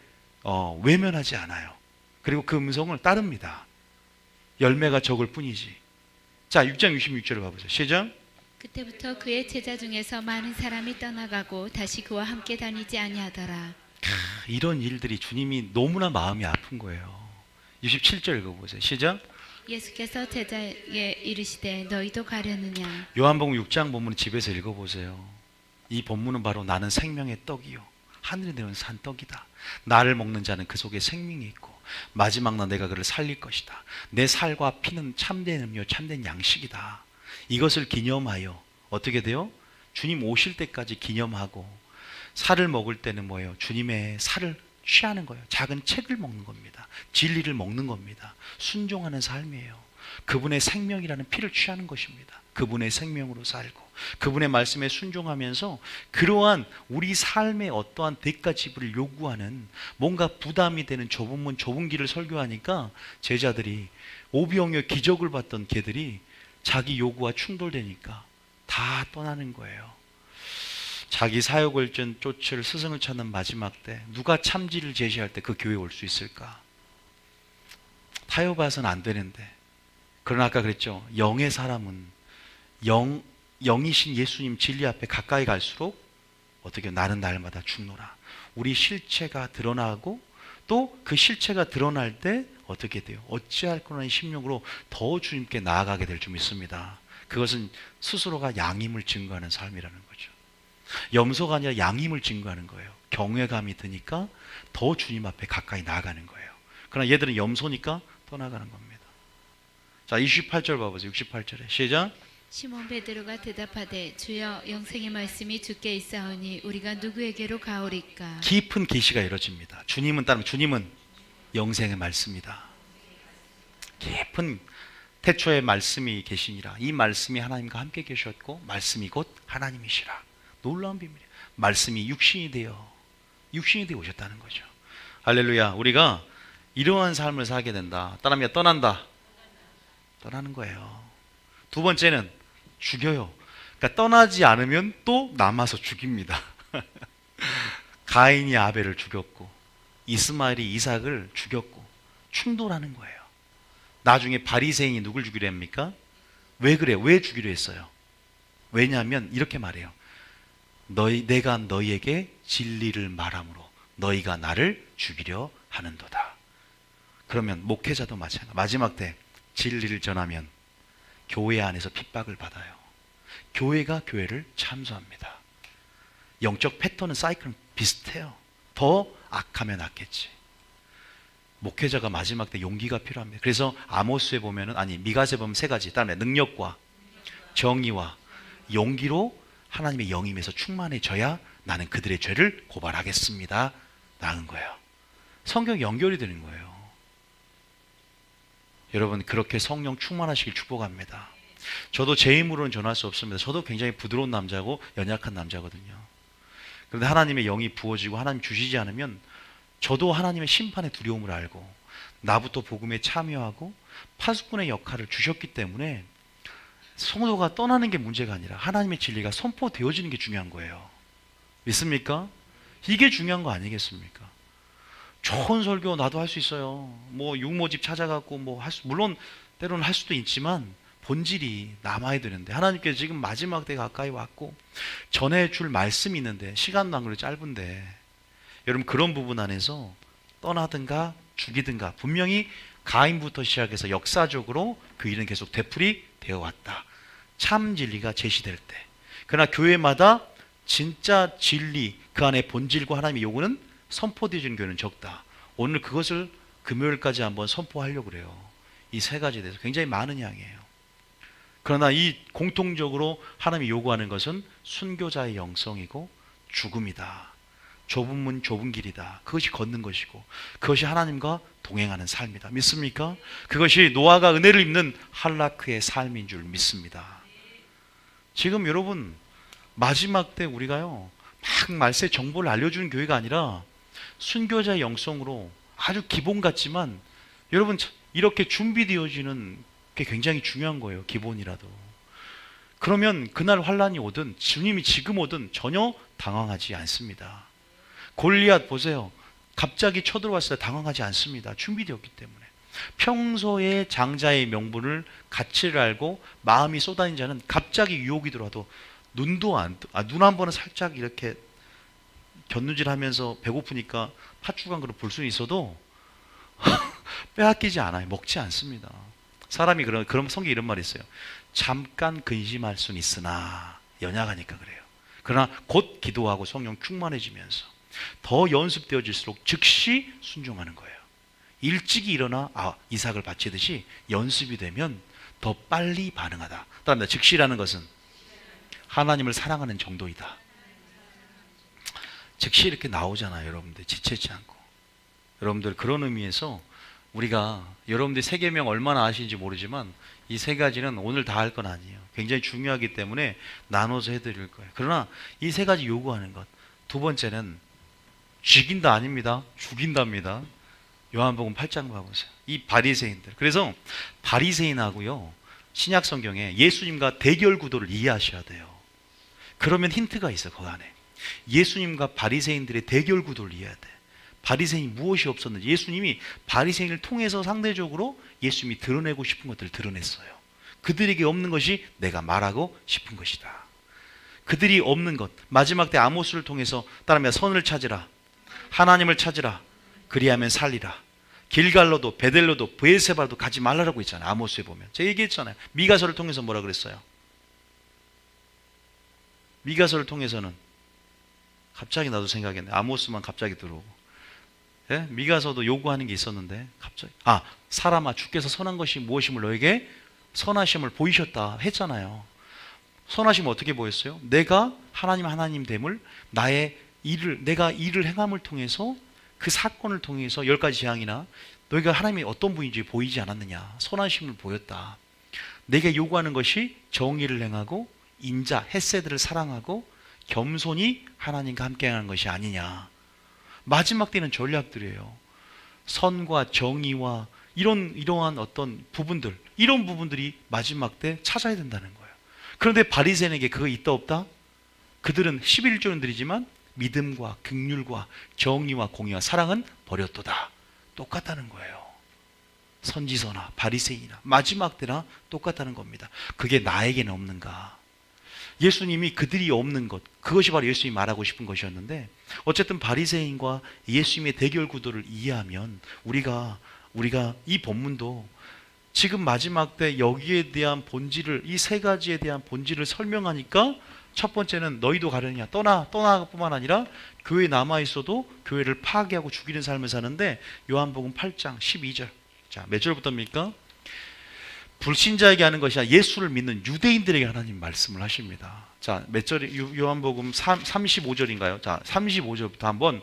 외면하지 않아요. 그리고 그 음성을 따릅니다. 열매가 적을 뿐이지. 자, 6장 66절을 봐보세요. 시작. 그때부터 그의 제자 중에서 많은 사람이 떠나가고 다시 그와 함께 다니지 아니하더라. 이런 일들이 주님이 너무나 마음이 아픈 거예요. 67절 읽어보세요. 시작. 예수께서 제자에게 이르시되 너희도 가려느냐. 요한복음 6장 본문 집에서 읽어보세요. 이 본문은 바로 나는 생명의 떡이요 하늘에 내려온 산 떡이다. 나를 먹는 자는 그 속에 생명이 있고 마지막 날 내가 그를 살릴 것이다. 내 살과 피는 참된 음료, 참된 양식이다. 이것을 기념하여 어떻게 돼요? 주님 오실 때까지 기념하고, 살을 먹을 때는 뭐예요? 주님의 살을 취하는 거예요. 작은 책을 먹는 겁니다. 진리를 먹는 겁니다. 순종하는 삶이에요. 그분의 생명이라는 피를 취하는 것입니다. 그분의 생명으로 살고 그분의 말씀에 순종하면서 그러한 우리 삶의 어떠한 대가 지불을 요구하는, 뭔가 부담이 되는 좁은 문 좁은 길을 설교하니까 제자들이, 오병이어 기적을 봤던 걔들이 자기 요구와 충돌되니까 다 떠나는 거예요. 자기 사역을 쫓을 스승을 찾는 마지막 때 누가 참지를 제시할 때 그 교회에 올 수 있을까? 타협해서는 안 되는데. 그러나 아까 그랬죠, 영의 사람은 영이신 예수님 진리 앞에 가까이 갈수록 어떻게 나는 날마다 죽노라. 우리 실체가 드러나고 또 그 실체가 드러날 때 어떻게 돼요? 어찌할 거라는 심령으로 더 주님께 나아가게 될 줄 믿습니다. 그것은 스스로가 양임을 증거하는 삶이라는 거죠. 염소가 아니라 양임을 증거하는 거예요. 경외감이 드니까 더 주님 앞에 가까이 나아가는 거예요. 그러나 얘들은 염소니까 떠나가는 겁니다. 자, 28절 봐보세요. 68절에 시작. 시몬 베드로가 대답하되 주여 영생의 말씀이 주께 있사오니 우리가 누구에게로 가오리까. 깊은 계시가 이루어집니다. 주님은 따르면 주님은 영생의 말씀이다. 깊은 태초에 말씀이 계시니라. 이 말씀이 하나님과 함께 계셨고 말씀이 곧 하나님이시라. 놀라운 비밀이에요. 말씀이 육신이 되어 오셨다는 거죠. 할렐루야. 우리가 이러한 삶을 살게 된다. 따라하면 떠난다. 떠나는 거예요. 두 번째는 죽여요. 그러니까 떠나지 않으면 또 남아서 죽입니다. 가인이 아벨을 죽였고 이스마엘이 이삭을 죽였고 충돌하는 거예요. 나중에 바리새인이 누굴 죽이려 합니까? 왜 그래요? 왜 죽이려 했어요? 왜냐하면 이렇게 말해요. 내가 너희에게 진리를 말함으로 너희가 나를 죽이려 하는도다. 그러면 목회자도 마찬가지. 마지막 때 진리를 전하면 교회 안에서 핍박을 받아요. 교회가 교회를 참수합니다. 영적 패턴은 사이클은 비슷해요. 더 악하면 악겠지. 목회자가 마지막 때 용기가 필요합니다. 그래서 아모스에 보면은 미가서에 보면 세 가지. 다음에 능력과 정의와 용기로 하나님의 영임에서 충만해져야 나는 그들의 죄를 고발하겠습니다. 나은 거예요. 성경이 연결이 되는 거예요. 여러분 그렇게 성령 충만하시길 축복합니다. 저도 제 힘으로는 전할 수 없습니다. 저도 굉장히 부드러운 남자고 연약한 남자거든요. 그런데 하나님의 영이 부어지고 하나님 주시지 않으면 저도 하나님의 심판의 두려움을 알고 나부터 복음에 참여하고 파수꾼의 역할을 주셨기 때문에 성도가 떠나는 게 문제가 아니라 하나님의 진리가 선포되어지는 게 중요한 거예요. 믿습니까? 이게 중요한 거 아니겠습니까? 좋은 설교 나도 할 수 있어요. 뭐 육모집 찾아갖고 물론 때로는 할 수도 있지만 본질이 남아야 되는데 하나님께서 지금 마지막 때 가까이 왔고 전해줄 말씀이 있는데 시간도 안 그래도 짧은데 여러분 그런 부분 안에서 떠나든가 죽이든가 분명히 가인부터 시작해서 역사적으로 그 일은 계속 되풀이 되어 왔다. 참 진리가 제시될 때. 그러나 교회마다 진짜 진리 그 안에 본질과 하나님의 요구는 선포되어지는 교회는 적다. 오늘 그것을 금요일까지 한번 선포하려고 그래요. 이 세 가지에 대해서 굉장히 많은 양이에요. 그러나 이 공통적으로 하나님이 요구하는 것은 순교자의 영성이고 죽음이다. 좁은 문 좁은 길이다. 그것이 걷는 것이고 그것이 하나님과 동행하는 삶이다. 믿습니까? 그것이 노아가 은혜를 입는 할라크의 삶인 줄 믿습니다. 지금 여러분 마지막 때 우리가요 막 말세 정보를 알려주는 교회가 아니라 순교자의 영성으로 아주 기본 같지만 여러분 이렇게 준비되어지는 게 굉장히 중요한 거예요. 기본이라도. 그러면 그날 환란이 오든 주님이 지금 오든 전혀 당황하지 않습니다. 골리앗 보세요. 갑자기 쳐들어왔을 때 당황하지 않습니다. 준비되었기 때문에. 평소에 장자의 명분을 가치를 알고 마음이 쏟아진 자는 갑자기 유혹이 들어와도 눈 한 번은 살짝 이렇게 곁눈질하면서 배고프니까 팥죽 한 그릇 볼 수는 있어도 빼앗기지 않아요. 먹지 않습니다. 사람이 그런 성경에 이런 말이 있어요. 잠깐 근심할 수는 있으나 연약하니까 그래요. 그러나 곧 기도하고 성령 충만해지면서 더 연습되어질수록 즉시 순종하는 거예요. 일찍이 일어나 이삭을 바치듯이 연습이 되면 더 빨리 반응하다. 따라합니다. 즉시라는 것은 하나님을 사랑하는 정도이다. 즉시 이렇게 나오잖아요. 여러분들 지체치 않고. 여러분들 그런 의미에서 우리가 여러분들이 세 계명 얼마나 아시는지 모르지만 이 세 가지는 오늘 다 할 건 아니에요. 굉장히 중요하기 때문에 나눠서 해드릴 거예요. 그러나 이 세 가지 요구하는 것. 두 번째는 죽인다 아닙니다. 죽인답니다. 요한복음 8장 봐보세요. 이 바리새인들. 그래서 바리새인하고요 신약 성경에 예수님과 대결 구도를 이해하셔야 돼요. 그러면 힌트가 있어요. 그 안에 예수님과 바리새인들의 대결 구도를 이해해야 돼. 바리새인이 무엇이 없었는지 예수님이 바리새인을 통해서 상대적으로 예수님이 드러내고 싶은 것들을 드러냈어요. 그들에게 없는 것이 내가 말하고 싶은 것이다. 그들이 없는 것 마지막 때 아모스를 통해서 따르면 선을 찾으라 하나님을 찾으라 그리하면 살리라. 길갈로도 베델로도 브에세바도 가지 말라라고 있잖아요. 아모스에 보면 제가 얘기했잖아요. 미가서를 통해서 뭐라 그랬어요? 미가서를 통해서는 갑자기 나도 생각했네. 아모스만 갑자기 들어오고. 예? 미가서도 요구하는 게 있었는데 갑자기 사람아 주께서 선한 것이 무엇임을 너에게 선하심을 보이셨다 했잖아요. 선하심은 어떻게 보였어요? 내가 하나님 됨을 내가 일을 행함을 통해서 그 사건을 통해서 10가지 재앙이나 너희가 하나님이 어떤 분인지 보이지 않았느냐. 선하심을 보였다. 내게 요구하는 것이 정의를 행하고 인자, 헤세드를 사랑하고 겸손히 하나님과 함께 하는 것이 아니냐. 마지막 때는 전략들이에요. 선과 정의와 이러한 어떤 부분들, 이런 부분들이 마지막 때 찾아야 된다는 거예요. 그런데 바리새인에게 그거 있다 없다? 그들은 11조는 드리지만 믿음과 긍휼과 정의와 공의와 사랑은 버렸도다. 똑같다는 거예요. 선지서나 바리새인이나 마지막 때나 똑같다는 겁니다. 그게 나에게는 없는가? 예수님이 그들이 없는 것, 그것이 바로 예수님이 말하고 싶은 것이었는데, 어쨌든 바리새인과 예수님의 대결 구도를 이해하면 우리가 이 본문도 지금 마지막 때 여기에 대한 본질을, 이 세 가지에 대한 본질을 설명하니까 첫 번째는 너희도 가려느냐, 떠나 뿐만 아니라 교회에 남아있어도 교회를 파괴하고 죽이는 삶을 사는데, 요한복음 8장 12절. 자, 몇 절부터입니까? 불신자에게 하는 것이 아니라 예수를 믿는 유대인들에게 하나님 말씀을 하십니다. 자, 몇 절이 요한복음 35절인가요? 자, 35절부터 한번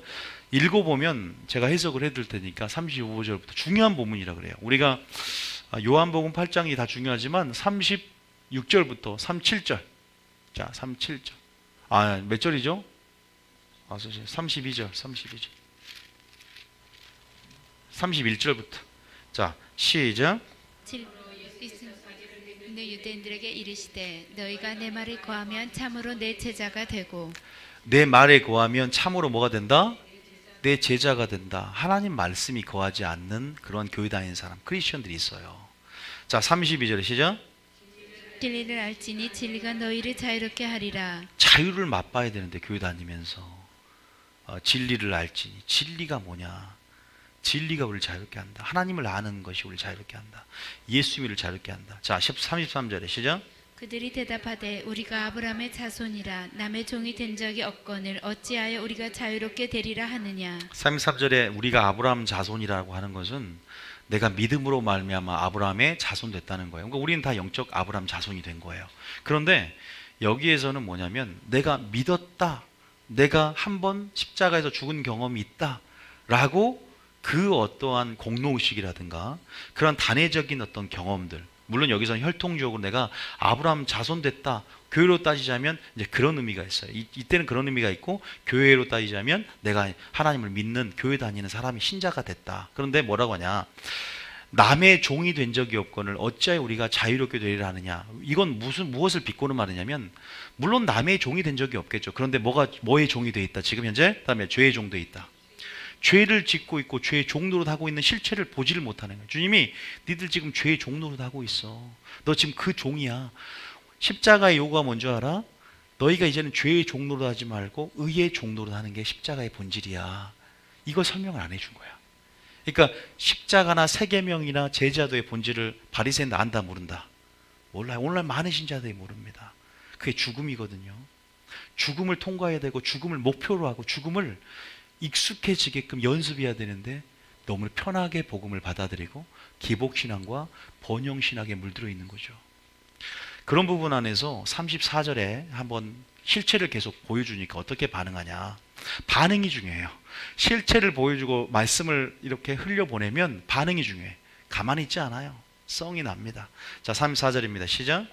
읽어보면 제가 해석을 해드릴 테니까 35절부터 중요한 본문이라 그래요. 우리가 요한복음 8장이 다 중요하지만 36절부터 37절. 자, 37절. 몇 절이죠? 32절. 31절부터. 자, 시작. 유대인들에게 이르시되 너희가 내 말에 거하면 참으로 내 제자가 되고. 내 말에 거하면 참으로 뭐가 된다? 내 제자가 된다. 하나님 말씀이 거하지 않는 그런 교회 다니는 사람, 크리스천들이 있어요. 자, 32절에 시작. 진리를 알지니 진리가 너희를 자유롭게 하리라. 자유를 맛봐야 되는데 교회 다니면서 진리를 알지니, 진리가 뭐냐? 진리가 우리를 자유롭게 한다. 하나님을 아는 것이 우리를 자유롭게 한다. 예수님을 자유롭게 한다. 자, 33절에 시작. 그들이 대답하되 우리가 아브라함의 자손이라 남의 종이 된 적이 없거늘 어찌하여 우리가 자유롭게 되리라 하느냐. 33절에 우리가 아브라함 자손이라고 하는 것은 내가 믿음으로 말미암아 아브라함의 자손 됐다는 거예요. 그러니까 우리는 다 영적 아브라함 자손이 된 거예요. 그런데 여기에서는 뭐냐면 내가 믿었다. 내가 한번 십자가에서 죽은 경험이 있다. 라고 그 어떠한 공로의식이라든가 그런 단회적인 어떤 경험들, 물론 여기서는 혈통적으로 내가 아브라함 자손 됐다, 교회로 따지자면 이제 그런 의미가 있어요. 이때는 그런 의미가 있고, 교회로 따지자면 내가 하나님을 믿는 교회 다니는 사람이 신자가 됐다. 그런데 뭐라고 하냐, 남의 종이 된 적이 없거늘 어찌하여 우리가 자유롭게 되리라 하느냐. 이건 무엇을 비꼬는 말이냐면, 물론 남의 종이 된 적이 없겠죠. 그런데 뭐의 종이 돼 있다? 지금 현재 그다음에 죄의 종 돼 있다. 죄를 짓고 있고 죄의 종노릇 하고 있는 실체를 보지를 못하는 거예요. 주님이 니들 지금 죄의 종노릇 하고 있어. 너 지금 그 종이야. 십자가의 요구가 뭔지 알아? 너희가 이제는 죄의 종노릇 하지 말고 의의 종노릇 하는 게 십자가의 본질이야. 이걸 설명을 안 해준 거야. 그러니까 십자가나 세계명이나 제자도의 본질을 바리새인들 안다 모른다? 몰라요. 오늘날 많은 신자들이 모릅니다. 그게 죽음이거든요. 죽음을 통과해야 되고 죽음을 목표로 하고 죽음을 익숙해지게끔 연습해야 되는데 너무 편하게 복음을 받아들이고 기복신앙과 번영신앙에 물들어 있는 거죠. 그런 부분 안에서 34절에 한번 실체를 계속 보여주니까 어떻게 반응하냐. 반응이 중요해요. 실체를 보여주고 말씀을 이렇게 흘려보내면 반응이 중요해. 가만히 있지 않아요. 썽이 납니다. 자, 34절입니다. 시작.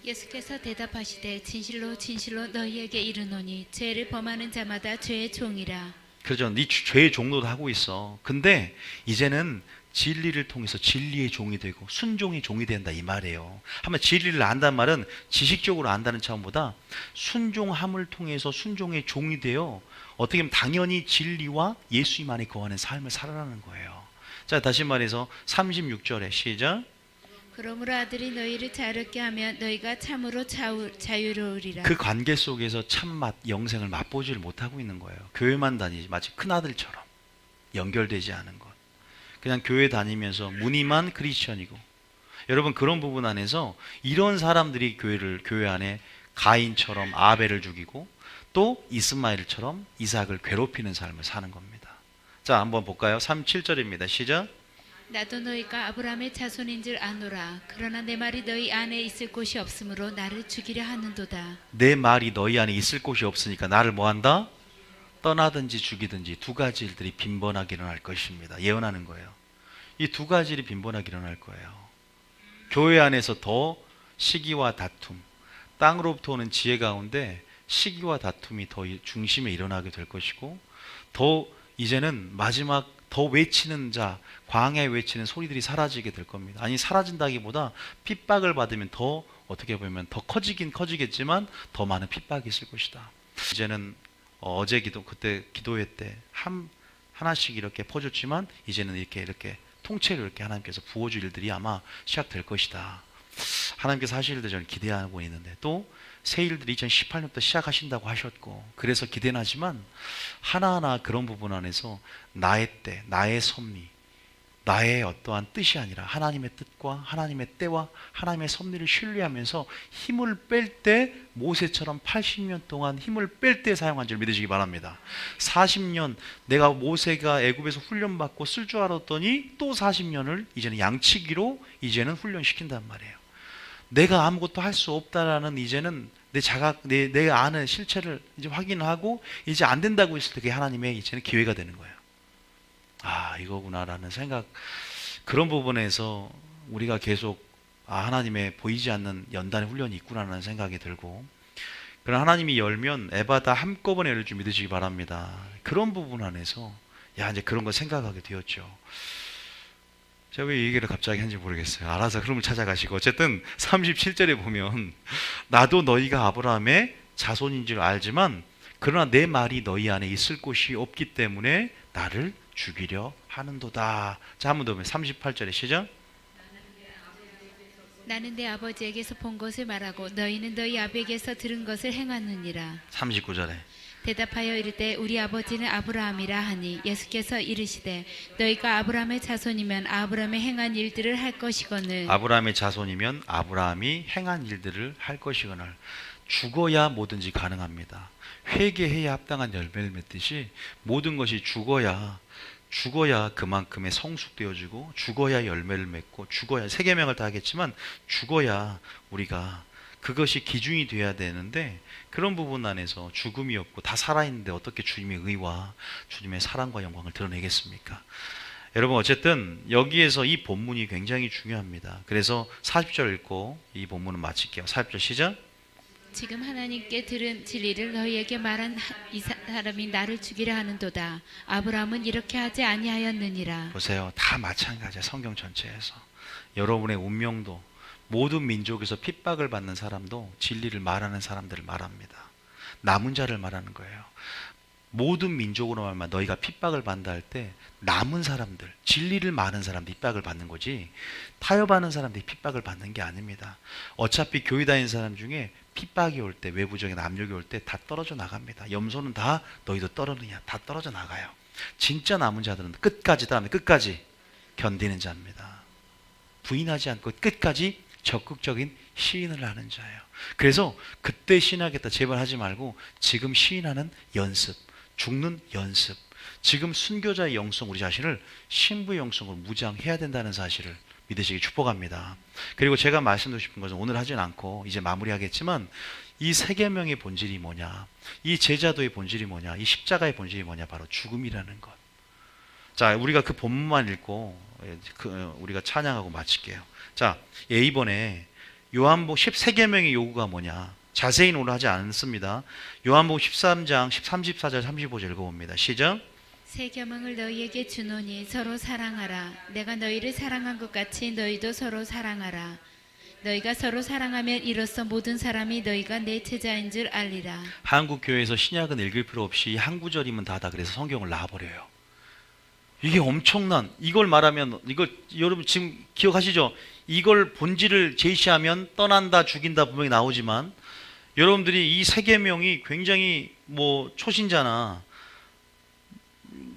예수께서 대답하시되 진실로 진실로 너희에게 이르노니 죄를 범하는 자마다 죄의 종이라. 그렇죠. 네 죄의 종로도 하고 있어. 근데 이제는 진리를 통해서 진리의 종이 되고 순종의 종이 된다 이 말이에요. 한번 진리를 안다는 말은 지식적으로 안다는 차원보다 순종함을 통해서 순종의 종이 되어 어떻게 보면 당연히 진리와 예수님 안에 거하는 삶을 살아가는 거예요. 자, 다시 말해서 36절에 시작. 그러므로 아들이 너희를 자유롭게 하면 너희가 참으로 자유로우리라. 그 관계 속에서 참맛, 영생을 맛보지를 못하고 있는 거예요. 교회만 다니지 마치 큰아들처럼 연결되지 않은 것. 그냥 교회 다니면서 무늬만 크리스천이고. 여러분, 그런 부분 안에서 이런 사람들이 교회 안에 가인처럼 아벨을 죽이고 또 이스마엘처럼 이삭을 괴롭히는 삶을 사는 겁니다. 자, 한번 볼까요? 37절입니다. 시작. 나도 너희가 아브라함의 자손인 줄 아노라. 그러나 내 말이 너희 안에 있을 곳이 없으므로 나를 죽이려 하는도다. 내 말이 너희 안에 있을 곳이 없으니까 나를 뭐한다? 떠나든지 죽이든지 두 가지 일들이 빈번하게 일어날 것입니다. 예언하는 거예요. 이 두 가지 일이 빈번하게 일어날 거예요. 교회 안에서 더 시기와 다툼, 땅으로부터 오는 지혜 가운데 시기와 다툼이 더 중심에 일어나게 될 것이고, 더 이제는 마지막 더 외치는 자, 광야에 외치는 소리들이 사라지게 될 겁니다. 아니, 사라진다기보다 핍박을 받으면 더, 어떻게 보면 더 커지긴 커지겠지만 더 많은 핍박이 있을 것이다. 이제는 어제 그때 기도회 때 하나씩 이렇게 퍼줬지만 이제는 이렇게 통째로 이렇게 하나님께서 부어줄 일들이 아마 시작될 것이다. 하나님께서 하실 일들 저는 기대하고 있는데, 또 새 일들이 2018년부터 시작하신다고 하셨고, 그래서 기대는 하지만 하나하나 그런 부분 안에서 나의 때, 나의 섭리, 나의 어떠한 뜻이 아니라 하나님의 뜻과 하나님의 때와 하나님의 섭리를 신뢰하면서 힘을 뺄 때, 모세처럼 80년 동안 힘을 뺄 때 사용한 줄 믿으시기 바랍니다. 40년 내가 모세가 애굽에서 훈련받고 쓸 줄 알았더니 또 40년을 이제는 양치기로 이제는 훈련시킨단 말이에요. 내가 아무것도 할 수 없다라는 이제는 내 안의 실체를 이제 확인하고 이제 안 된다고 했을 때 그게 하나님의 이제는 기회가 되는 거예요. 아, 이거구나라는 생각, 그런 부분에서 우리가 계속 하나님의 보이지 않는 연단의 훈련이 있구나라는 생각이 들고, 그런 하나님이 열면 에바다 한꺼번에 열릴 줄 믿으시기 바랍니다. 그런 부분 안에서 이제 그런 거 생각하게 되었죠. 제가 왜 이 얘기를 갑자기 한지 모르겠어요. 알아서 흐름을 찾아가시고, 어쨌든 37절에 보면 나도 너희가 아브라함의 자손인 줄 알지만 그러나 내 말이 너희 안에 있을 곳이 없기 때문에 나를 죽이려 하는도다. 자, 한 번 더 보면 38절에 시작. 나는 내 아버지에게서 본 것을 말하고 너희는 너희 아비에게서 들은 것을 행하느니라. 39절에 대답하여 이르되 우리 아버지는 아브라함이라 하니 예수께서 이르시되 너희가 아브라함의 자손이면 아브라함의 행한 일들을 할 것이거늘. 아브라함의 자손이면 아브라함이 행한 일들을 할 것이거늘. 죽어야 뭐든지 가능합니다. 회개해야 합당한 열매를 맺듯이 모든 것이 죽어야 그만큼의 성숙되어지고, 죽어야 열매를 맺고, 죽어야 세계명을 다 하겠지만 죽어야 우리가 그것이 기준이 돼야 되는데, 그런 부분 안에서 죽음이 없고 다 살아있는데 어떻게 주님의 의와 주님의 사랑과 영광을 드러내겠습니까? 여러분, 어쨌든 여기에서 이 본문이 굉장히 중요합니다. 그래서 40절 읽고 이 본문은 마칠게요. 40절 시작. 지금 하나님께 들은 진리를 너희에게 말한 이 사람이 나를 죽이려 하는도다. 아브라함은 이렇게 하지 아니하였느니라. 보세요. 다 마찬가지야. 성경 전체에서. 여러분의 운명도, 모든 민족에서 핍박을 받는 사람도 진리를 말하는 사람들을 말합니다. 남은 자를 말하는 거예요. 모든 민족으로 말하면 너희가 핍박을 받는다 할 때 남은 사람들, 진리를 말하는 사람들이 핍박을 받는 거지, 타협하는 사람들이 핍박을 받는 게 아닙니다. 어차피 교회 다니는 사람 중에 핍박이 올 때, 외부적인 압력이 올 때 다 떨어져 나갑니다. 염소는 다 너희도 떨어느냐, 다 떨어져 나가요. 진짜 남은 자들은 끝까지, 다음에 끝까지 견디는 자입니다. 부인하지 않고 끝까지 적극적인 시인을 하는 자예요. 그래서 그때 시인하겠다 제발 하지 말고 지금 시인하는 연습, 죽는 연습, 지금 순교자의 영성, 우리 자신을 신부의 영성으로 무장해야 된다는 사실을 믿으시기 축복합니다. 그리고 제가 말씀드리고 싶은 것은 오늘 하진 않고 이제 마무리하겠지만, 이 세 계명의 본질이 뭐냐, 이 제자도의 본질이 뭐냐, 이 십자가의 본질이 뭐냐, 바로 죽음이라는 것. 자, 우리가 그 본문만 읽고 우리가 찬양하고 마칠게요. 자, 이번에 요한복음 13계명의 요구가 뭐냐, 자세히는 오늘 하지 않습니다. 요한복음 13장 34절 35절 읽어봅니다. 시작. 새 계명을 너희에게 주노니 서로 사랑하라. 내가 너희를 사랑한 것 같이 너희도 서로 사랑하라. 너희가 서로 사랑하면 이로써 모든 사람이 너희가 내 제자인 줄 알리라. 한국 교회에서 신약은 읽을 필요 없이 한 구절이면 다다 그래서 성경을 놔버려요. 이게 엄청난, 이걸 말하면, 이걸 여러분 지금 기억하시죠? 이걸 본질을 제시하면 떠난다, 죽인다 분명히 나오지만, 여러분들이 이 세 계명이 굉장히 초신자나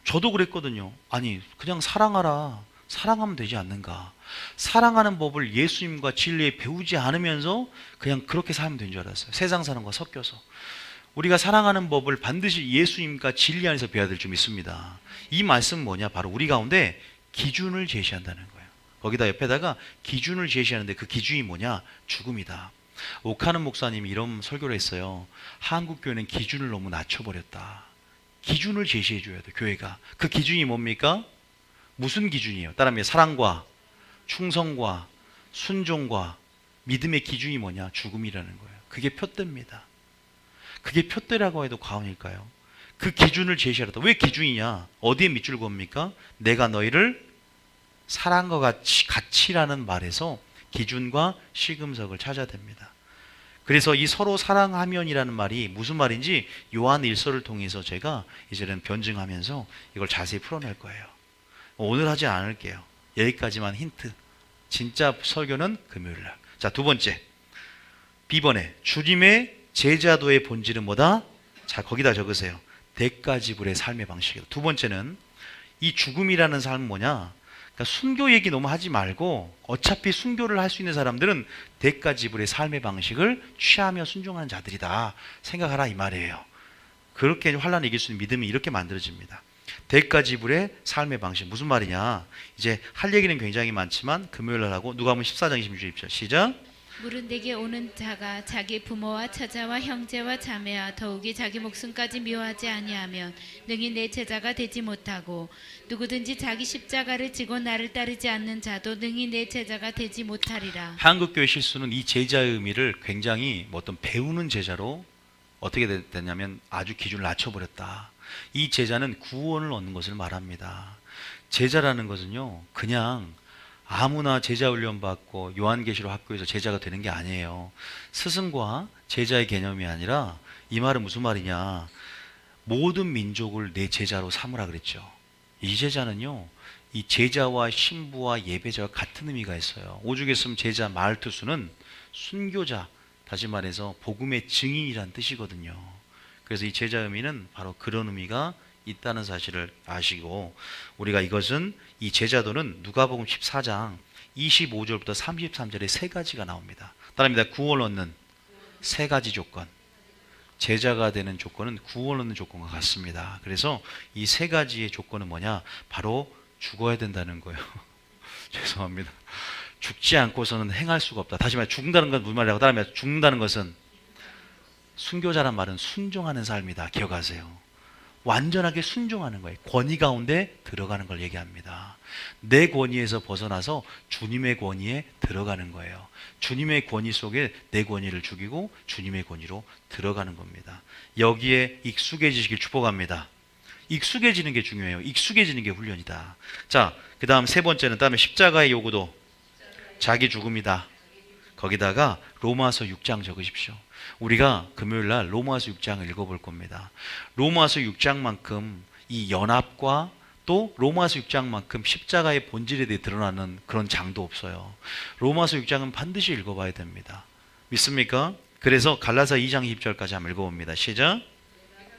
저도 그랬거든요. 아니, 그냥 사랑하라, 사랑하면 되지 않는가? 사랑하는 법을 예수님과 진리에 배우지 않으면서 그냥 그렇게 살면 되는 줄 알았어요. 세상 사람과 섞여서. 우리가 사랑하는 법을 반드시 예수님과 진리 안에서 배워야 될 줄 믿습니다. 이 말씀은 뭐냐? 바로 우리 가운데 기준을 제시한다는 거예요. 거기다 옆에다가 기준을 제시하는데 그 기준이 뭐냐? 죽음이다. 오카는 목사님이 이런 설교를 했어요. 한국 교회는 기준을 너무 낮춰버렸다. 기준을 제시해 줘야 돼, 교회가. 그 기준이 뭡니까? 무슨 기준이에요? 따라하면 사랑과 충성과 순종과 믿음의 기준이 뭐냐? 죽음이라는 거예요. 그게 표대입니다. 그게 표대라고 해도 과언일까요? 그 기준을 제시하라. 왜 기준이냐? 어디에 밑줄 겁니까? 내가 너희를 사랑과 같이라는 말에서 기준과 시금석을 찾아야 됩니다. 그래서 이 서로 사랑하면이라는 말이 무슨 말인지 요한 1서를 통해서 제가 이제는 변증하면서 이걸 자세히 풀어낼 거예요. 오늘 하지 않을게요. 여기까지만 힌트. 진짜 설교는 금요일날. 자, 두 번째. B번에 주님의 제자도의 본질은 뭐다? 자, 거기다 적으세요. 대가지불의 삶의 방식이다. 두 번째는 이 죽음이라는 삶은 뭐냐? 그러니까 순교 얘기 너무 하지 말고 어차피 순교를 할 수 있는 사람들은 대가지불의 삶의 방식을 취하며 순종하는 자들이다 생각하라 이 말이에요. 그렇게 환란을 이길 수 있는 믿음이 이렇게 만들어집니다. 대가지불의 삶의 방식 무슨 말이냐? 이제 할 얘기는 굉장히 많지만 금요일날 하고 누가복음 14장 26절 시작. 물은 내게 오는 자가 자기 부모와 처자와 형제와 자매와 더욱이 자기 목숨까지 미워하지 아니하면 능히 내 제자가 되지 못하고 누구든지 자기 십자가를 지고 나를 따르지 않는 자도 능히 내 제자가 되지 못하리라. 한국교회 실수는 이 제자의 의미를 굉장히 어떤 배우는 제자로 어떻게 됐냐면 아주 기준을 낮춰버렸다. 이 제자는 구원을 얻는 것을 말합니다. 제자라는 것은요 그냥 아무나 제자 훈련 받고 요한계시록 학교에서 제자가 되는 게 아니에요. 스승과 제자의 개념이 아니라 이 말은 무슨 말이냐? 모든 민족을 내 제자로 삼으라 그랬죠. 이 제자는요 이 제자와 신부와 예배자와 같은 의미가 있어요. 오죽에 쓰면 제자 말투수는 순교자, 다시 말해서 복음의 증인이란 뜻이거든요. 그래서 이 제자 의미는 바로 그런 의미가 있다는 사실을 아시고 우리가 이것은 이 제자도는 누가복음 14장 25절부터 33절에 세 가지가 나옵니다. 따라합니다. 구원 얻는 세 가지 조건. 제자가 되는 조건은 구원 얻는 조건과 같습니다. 그래서 이 세 가지의 조건은 뭐냐? 바로 죽어야 된다는 거예요. 죄송합니다. 죽지 않고서는 행할 수가 없다. 다시 말해 죽는다는 건 무슨 말이라고? 따라하면 죽는다는 것은 순교자란 말은 순종하는 삶이다. 기억하세요. 완전하게 순종하는 거예요. 권위 가운데 들어가는 걸 얘기합니다. 내 권위에서 벗어나서 주님의 권위에 들어가는 거예요. 주님의 권위 속에 내 권위를 죽이고 주님의 권위로 들어가는 겁니다. 여기에 익숙해지시길 축복합니다. 익숙해지는 게 중요해요. 익숙해지는 게 훈련이다. 자, 그 다음 세 번째는 다음에 십자가의 요구도 자기 죽음이다. 거기다가 로마서 6장 적으십시오. 우리가 금요일날 로마서 6장을 읽어볼 겁니다. 로마서 6장만큼 이 연합과 또 로마서 6장만큼 십자가의 본질에 대해 드러나는 그런 장도 없어요. 로마서 6장은 반드시 읽어봐야 됩니다. 믿습니까? 그래서 갈라디아 2장 20절까지 한번 읽어봅니다. 시작.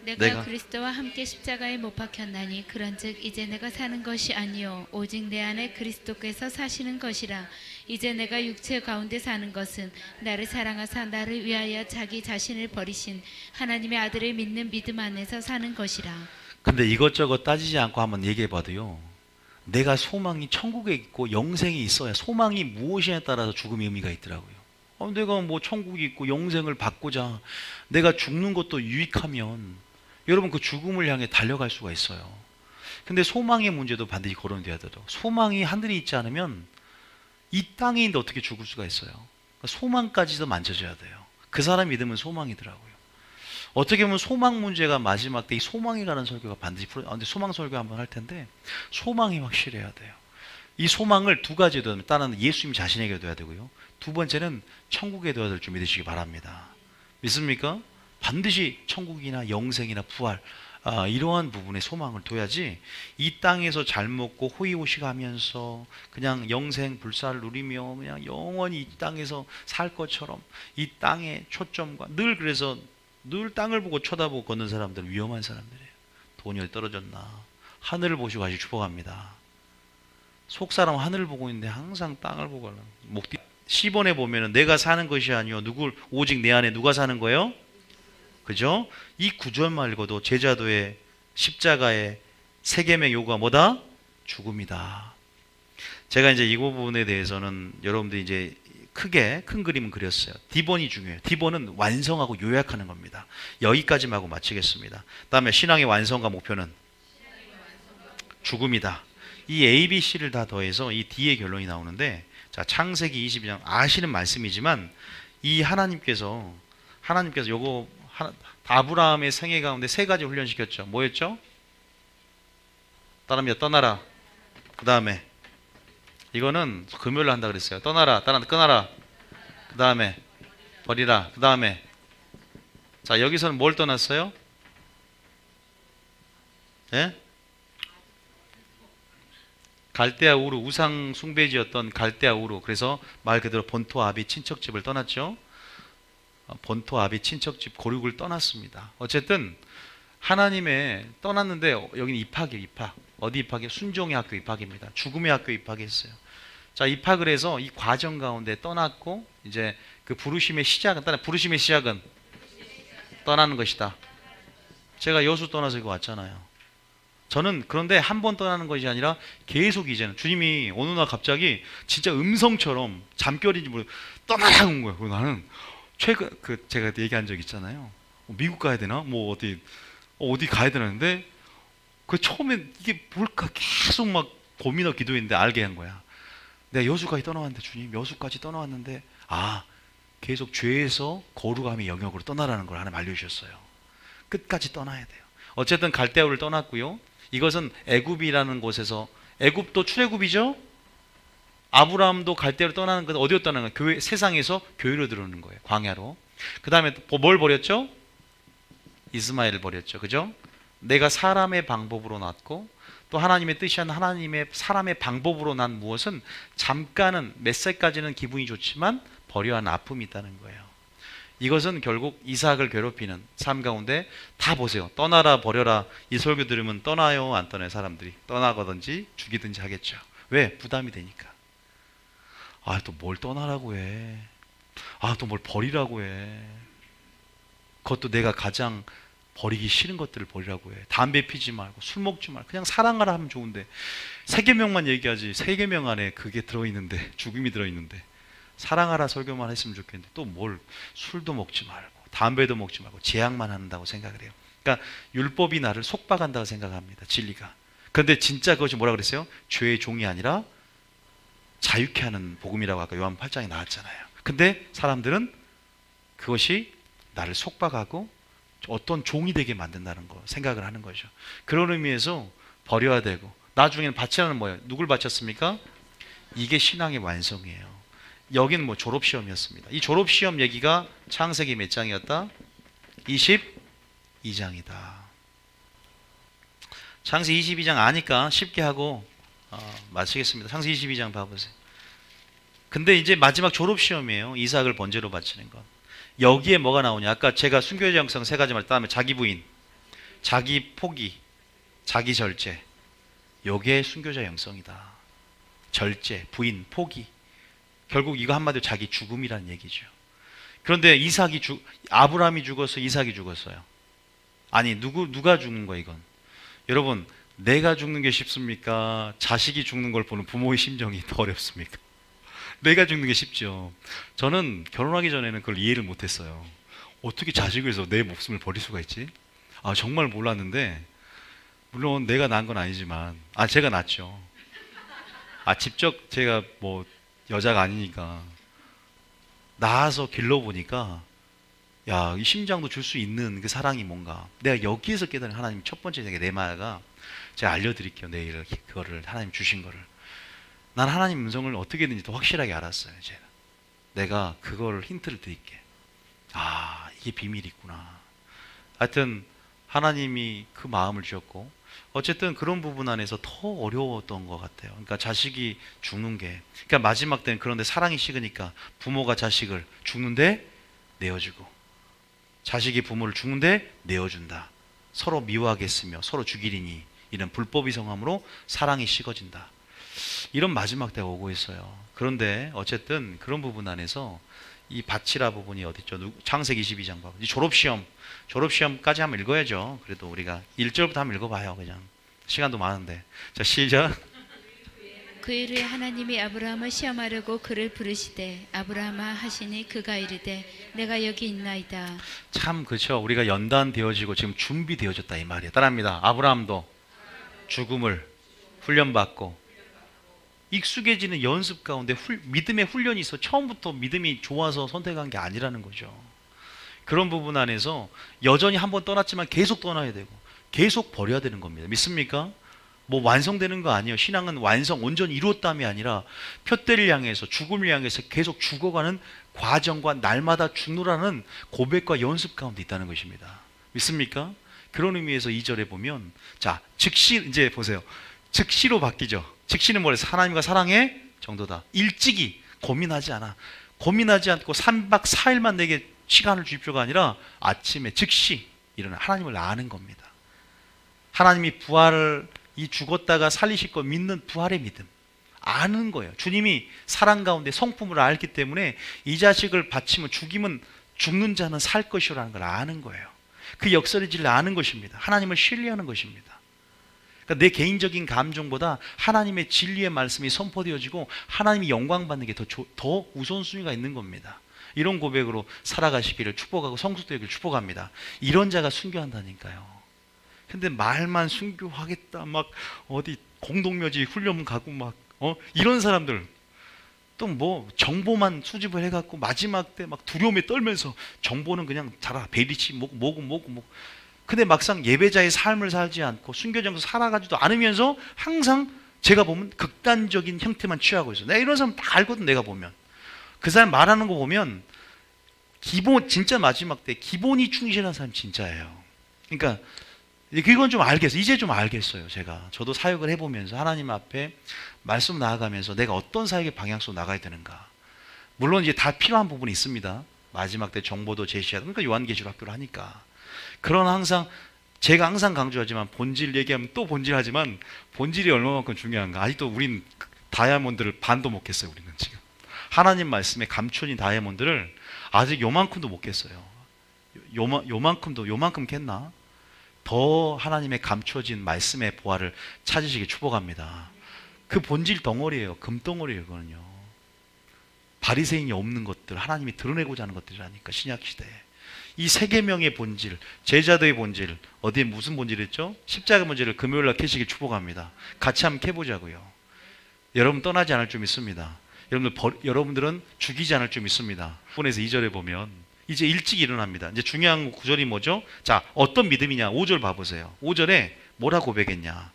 내가 그리스도와 함께 십자가에 못 박혔나니 그런즉 이제 내가 사는 것이 아니요 오직 내 안에 그리스도께서 사시는 것이라. 이제 내가 육체 가운데 사는 것은 나를 사랑하사 나를 위하여 자기 자신을 버리신 하나님의 아들을 믿는 믿음 안에서 사는 것이라. 근데 이것저것 따지지 않고 한번 얘기해 봐도요, 내가 소망이 천국에 있고 영생이 있어야 소망이 무엇이냐에 따라서 죽음의 의미가 있더라고요. 내가 뭐 천국이 있고 영생을 받고자 내가 죽는 것도 유익하면 여러분 그 죽음을 향해 달려갈 수가 있어요. 근데 소망의 문제도 반드시 거론돼야 돼요. 소망이 하늘에 있지 않으면 이 땅에 있는데 어떻게 죽을 수가 있어요. 그러니까 소망까지도 만져져야 돼요. 그 사람 믿음은 소망이더라고요. 어떻게 보면 소망 문제가 마지막 때 이 소망에 관한 설교가 반드시 근데 소망 설교 한번 할 텐데 소망이 확실해야 돼요. 이 소망을 두 가지에 둬야 됩니다. 따라는 예수님 자신에게 둬야 되고요. 두 번째는 천국에 둬야 될 줄 믿으시기 바랍니다. 믿습니까? 반드시 천국이나 영생이나 부활 이러한 부분에 소망을 둬야지 이 땅에서 잘 먹고 호의호식하면서 그냥 영생 불사를 누리며 그냥 영원히 이 땅에서 살 것처럼 이 땅의 초점과 그래서 늘 땅을 보고 쳐다보고 걷는 사람들은 위험한 사람들이에요. 돈이 어디 떨어졌나 하늘을 보시고 가시 축복합니다. 속사람 하늘을 보고 있는데 항상 땅을 보고 가는 목뒤 10번에 보면은 내가 사는 것이 아니요 오직 내 안에 누가 사는 거예요? 그죠? 이 구절만 읽어도 제자도의 십자가의 세계명 요구가 뭐다? 죽음이다. 제가 이제 이 부분에 대해서는 여러분들이 이제 크게 큰 그림은 그렸어요. D번이 중요해요. D번은 완성하고 요약하는 겁니다. 여기까지만 하고 마치겠습니다. 다음에 신앙의 완성과 목표는 죽음이다. 이 A, B, C를 다 더해서 이 D의 결론이 나오는데, 자, 창세기 22장 아시는 말씀이지만 이 하나님께서 요거 아브라함의 생애 가운데 세 가지 훈련시켰죠. 뭐였죠? 따라합니다. 떠나라. 그 다음에 이거는 금요일로 한다 그랬어요. 떠나라, 끊어라. 그 다음에 버리라. 그 다음에 자, 여기서는 뭘 떠났어요? 예? 갈대아 우르, 우상 숭배지였던 갈대아 우르. 그래서 말 그대로 본토 아비 친척집을 떠났죠. 본토 아비 친척집 고륙을 떠났습니다. 어쨌든 하나님의 떠났는데 여기는 입학이에요. 입학. 어디 입학이에요? 순종의 학교 입학입니다. 죽음의 학교 입학했어요. 자, 입학을 해서 이 과정 가운데 떠났고, 이제 그 부르심의 시작은 떠나는 것이다. 제가 여수 떠나서 이거 왔잖아요. 저는 그런데 한 번 떠나는 것이 아니라 계속 이제는 주님이 어느 날 갑자기 진짜 음성처럼 잠결인지 모르고 떠나라고 온 거예요. 그리고 나는 최근 제가 얘기한 적 있잖아요. 미국 가야 되나? 뭐 어디 가야 되는데 그 처음엔 이게 뭘까 계속 막 고민하고 기도했는데 알게 한 거야. 내가 여수까지 떠나왔는데 주님 여수까지 떠나왔는데 계속 죄에서 거룩함의 영역으로 떠나라는 걸 하나님 알려주셨어요. 끝까지 떠나야 돼요. 어쨌든 갈대아우를 떠났고요. 이것은 애굽이라는 곳에서, 애굽도 출애굽이죠. 아브라함도 갈대아우를 떠나는 건 어디로 떠나는 거예요? 교회, 세상에서 교회로 들어오는 거예요. 광야로. 그 다음에 뭘 버렸죠? 이스마엘을 버렸죠. 그죠? 내가 사람의 방법으로 났고 또 하나님의 뜻이 아닌 사람의 방법으로 난 무엇은 잠깐은 몇 살까지는 기분이 좋지만 버려야 하는 아픔이 있다는 거예요. 이것은 결국 이삭을 괴롭히는 삶 가운데 다 보세요. 떠나라 버려라. 이 설교 들으면 떠나요 안 떠나요? 사람들이 떠나거든지 죽이든지 하겠죠. 왜? 부담이 되니까. 또 뭘 떠나라고 해. 또 뭘 버리라고 해. 그것도 내가 가장 버리기 싫은 것들을 버리라고 해. 담배 피지 말고 술 먹지 말고 그냥 사랑하라 하면 좋은데 세계명만 얘기하지 세계명 안에 그게 들어있는데, 죽음이 들어있는데 사랑하라 설교만 했으면 좋겠는데 또 뭘 술도 먹지 말고 담배도 먹지 말고 제약만 한다고 생각을 해요. 그러니까 율법이 나를 속박한다고 생각합니다. 진리가. 그런데 진짜 그것이 뭐라 그랬어요? 죄의 종이 아니라 자유케 하는 복음이라고 아까 요한 8장에 나왔잖아요. 근데 사람들은 그것이 나를 속박하고 어떤 종이 되게 만든다는 거 생각을 하는 거죠. 그런 의미에서 버려야 되고, 나중에는 바치라는 뭐예요? 누굴 바쳤습니까? 이게 신앙의 완성이에요. 여기는 뭐 졸업시험이었습니다. 이 졸업시험 얘기가 창세기 몇 장이었다? 22장이다. 창세기 22장 아니까 쉽게 하고 마치겠습니다. 창세기 22장 봐보세요. 근데 이제 마지막 졸업시험이에요. 이삭을 번제로 바치는 것. 여기에 뭐가 나오냐? 아까 제가 순교자 영성 세 가지 말 다음에 자기 부인, 자기 포기, 자기 절제. 요게 순교자 영성이다. 절제, 부인, 포기. 결국 이거 한마디로 자기 죽음이라는 얘기죠. 그런데 아브라함이 죽었어요? 이삭이 죽었어요? 아니, 누가 죽는 거야 이건? 여러분, 내가 죽는 게 쉽습니까? 자식이 죽는 걸 보는 부모의 심정이 더 어렵습니까? 내가 죽는 게 쉽죠. 저는 결혼하기 전에는 그걸 이해를 못했어요. 어떻게 자식을 위해서 내 목숨을 버릴 수가 있지? 정말 몰랐는데, 물론 내가 낳은 건 아니지만 제가 낳았죠. 직접 제가 뭐 여자가 아니니까 낳아서 길러보니까 이 심장도 줄 수 있는 그 사랑이 뭔가, 내가 여기에서 깨달은 하나님 첫 번째 내 마야가, 제가 알려드릴게요. 내일 그거를 하나님 주신 거를. 난 하나님 음성을 어떻게든지 더 확실하게 알았어요. 제가 내가 그걸 힌트를 드릴게. 이게 비밀이 있구나. 하여튼 하나님이 그 마음을 주셨고, 어쨌든 그런 부분 안에서 더 어려웠던 것 같아요. 그러니까 자식이 죽는 게, 그러니까 마지막 때는 그런데 사랑이 식으니까 부모가 자식을 죽는데 내어주고, 자식이 부모를 죽는데 내어준다. 서로 미워하겠으며 서로 죽이리니 이런 불법이 성함으로 사랑이 식어진다. 이런 마지막 때가 오고 있어요. 그런데 어쨌든 그런 부분 안에서 이 바치라 부분이 어딨죠? 창세기 22장 봐. 졸업시험까지 한번 읽어야죠. 그래도 우리가 1절부터 한번 읽어봐요. 그냥 시간도 많은데. 자, 시작. 그 일에 하나님이 아브라함을 시험하려고 그를 부르시되 아브라함아 하시니 그가 이르되 내가 여기 있나이다. 참 그렇죠. 우리가 연단되어지고 지금 준비되어졌다 이 말이에요. 따라합니다. 아브라함도 죽음을 훈련받고 익숙해지는 연습 가운데 믿음의 훈련이 있어. 처음부터 믿음이 좋아서 선택한 게 아니라는 거죠. 그런 부분 안에서 여전히 한번 떠났지만 계속 떠나야 되고 계속 버려야 되는 겁니다. 믿습니까? 뭐 완성되는 거 아니에요. 신앙은 온전히 이루었다함이 아니라 표대를 향해서 죽음을 향해서 계속 죽어가는 과정과 날마다 죽노라는 고백과 연습 가운데 있다는 것입니다. 믿습니까? 그런 의미에서 2절에 보면 자, 즉시 이제 보세요. 즉시로 바뀌죠. 즉시는 뭐래요? 하나님과 사랑의 정도다. 일찍이 고민하지 않아. 고민하지 않고 3박 4일만 내게 시간을 주십시오가 아니라 아침에 즉시 일어나 하나님을 아는 겁니다. 하나님이 부활을 이 죽었다가 살리실 거 믿는 부활의 믿음 아는 거예요. 주님이 사랑 가운데 성품을 알기 때문에 이 자식을 바치면 죽이면 죽는 자는 살 것이라는 걸 아는 거예요. 그 역설의 진리를 아는 것입니다. 하나님을 신뢰하는 것입니다. 그러니까 내 개인적인 감정보다 하나님의 진리의 말씀이 선포되어지고 하나님이 영광 받는 게 더 우선순위가 있는 겁니다. 이런 고백으로 살아가시기를 축복하고 성숙되기를 축복합니다. 이런 자가 순교한다니까요. 근데 말만 순교하겠다 막 어디 공동묘지 훈련 가고 막 이런 사람들 또 뭐 정보만 수집을 해갖고 마지막 때 막 두려움에 떨면서 정보는 그냥 자라 베리치 뭐고 근데 막상 예배자의 삶을 살지 않고 순교자로서 살아가지도 않으면서 항상 제가 보면 극단적인 형태만 취하고 있어요. 내가 이런 사람 다 알거든. 내가 보면 그 사람 말하는 거 보면 기본 진짜 마지막 때 기본이 충실한 사람 진짜예요. 그러니까 그건 좀 알겠어요. 이제 좀 알겠어요. 저도 사역을 해보면서 하나님 앞에 말씀 나아가면서 내가 어떤 사역의 방향으로 나가야 되는가. 물론 이제 다 필요한 부분이 있습니다. 마지막 때 정보도 제시하고 그러니까 요한계시록 학교를 하니까. 그러나 항상 제가 항상 강조하지만 본질 얘기하면 또 본질하지만 본질이 얼마만큼 중요한가. 아직도 우린 다이아몬드를 반도 못 깼어요. 우리는 지금 하나님 말씀에 감춰진 다이아몬드를 아직 요만큼도 못 깼어요. 요만큼 깼나? 더 하나님의 감춰진 말씀의 보화를 찾으시길 축복합니다. 그 본질 덩어리예요. 금덩어리예요. 그거는요. 바리새인이 없는 것들, 하나님이 드러내고자 하는 것들이라니까. 신약시대에 이 세 계명의 본질, 제자도의 본질, 어디에 무슨 본질이었죠? 십자가 본질을 금요일날 캐시길 축복합니다. 같이 한번 캐보자고요. 여러분 떠나지 않을 줄 믿습니다. 여러분들은 죽이지 않을 줄 믿습니다. 9에서 2절에 보면 이제 일찍 일어납니다. 이제 중요한 구절이 뭐죠? 자, 어떤 믿음이냐? 5절 봐보세요. 5절에 뭐라 고백했냐?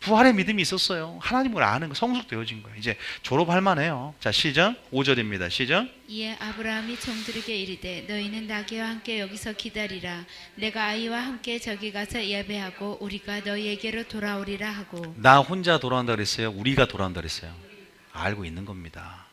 부활의 믿음이 있었어요. 하나님을 아는 거, 성숙되어진 거예요. 이제 졸업할 만해요. 자, 시작. 5절입니다. 시작. 이에 아브라함이 종들에게 이르되 너희는 나귀와 함께 여기서 기다리라. 내가 아이와 함께 저기 가서 예배하고 우리가 너희에게로 돌아오리라 하고. 나 혼자 돌아온다 그랬어요? 우리가 돌아온다 그랬어요? 알고 있는 겁니다.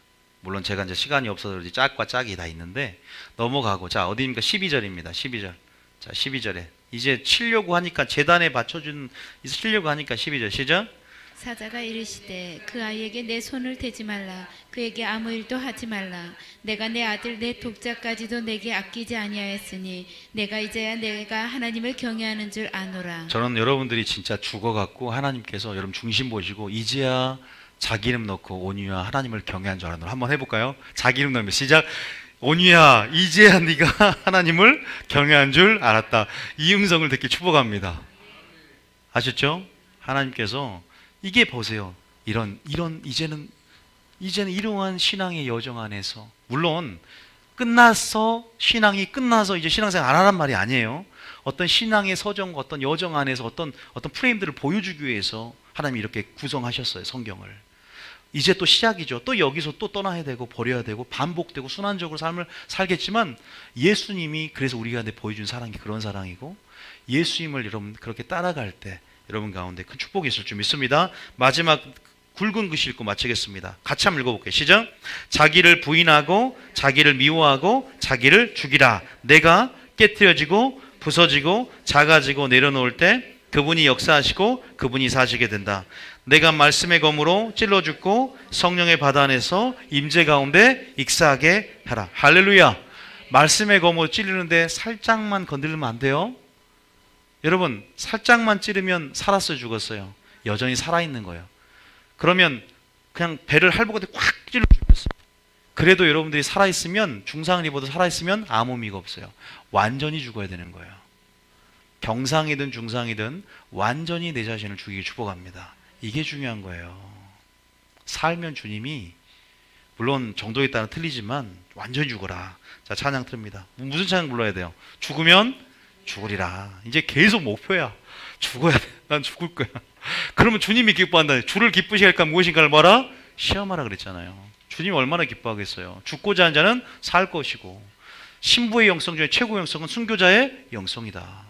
물론 제가 이제 시간이 없어서 그렇지 짝과 짝이 다 있는데 넘어가고. 자, 어디입니까? 12절입니다. 12절. 자, 12절에 이제 치려고 하니까 제단에 받쳐준 치려고 하니까 12절 시작. 사자가 이르시되 그 아이에게 내 손을 대지 말라. 그에게 아무 일도 하지 말라. 내가 내 아들 내 독자까지도 내게 아끼지 아니하였으니 내가 이제야 내가 하나님을 경외하는 줄 아노라. 저는 여러분들이 진짜 죽어갖고 하나님께서 여러분 중심 보시고 이제야 자기 이름 넣고 온유야 하나님을 경외한 줄 알았노라. 한번 해볼까요? 자기 이름 넣으면 시작. 온유야 이제야 네가 하나님을 경외한 줄 알았다. 이 음성을 듣기 축복합니다. 아셨죠? 하나님께서 이게 보세요. 이런 이제는 이러한 신앙의 여정 안에서 물론 신앙이 끝나서 이제 신앙생활 안 하란 말이 아니에요. 어떤 신앙의 서정과 어떤 여정 안에서 어떤 프레임들을 보여주기 위해서 하나님이 이렇게 구성하셨어요. 성경을. 이제 또 시작이죠. 또 여기서 또 떠나야 되고 버려야 되고 반복되고 순환적으로 삶을 살겠지만 예수님이 그래서 우리가 보여준 사랑이 그런 사랑이고 예수님을 여러분 그렇게 따라갈 때 여러분 가운데 큰 축복이 있을 줄 믿습니다. 마지막 굵은 글씨 읽고 마치겠습니다. 같이 한번 읽어볼게요. 시작. 자기를 부인하고 자기를 미워하고 자기를 죽이라. 내가 깨트려지고 부서지고 작아지고 내려놓을 때 그분이 역사하시고 그분이 사시게 된다. 내가 말씀의 검으로 찔러 죽고 성령의 바다 안에서 임재 가운데 익사하게 하라. 할렐루야. 말씀의 검으로 찌르는데 살짝만 건드리면 안 돼요. 여러분, 살짝만 찌르면 살았어요, 죽었어요? 여전히 살아있는 거예요. 그러면 그냥 배를 할복한테 꽉 찔러 죽였어요. 그래도 여러분들이 살아있으면, 중상을 입어도 살아있으면 아무 의미가 없어요. 완전히 죽어야 되는 거예요. 경상이든 중상이든 완전히 내 자신을 죽이기 축복합니다. 이게 중요한 거예요. 살면 주님이, 물론 정도에 따라 틀리지만 완전히 죽어라. 자, 찬양 틀립니다. 무슨 찬양 불러야 돼요? 죽으면 죽으리라. 이제 계속 목표야. 죽어야 돼. 난 죽을 거야. 그러면 주님이 기뻐한다. 주를 기쁘시게 할까 무엇인가를 뭐라? 시험하라 그랬잖아요. 주님이 얼마나 기뻐하겠어요. 죽고자 하는 자는 살 것이고, 신부의 영성 중에 최고의 영성은 순교자의 영성이다.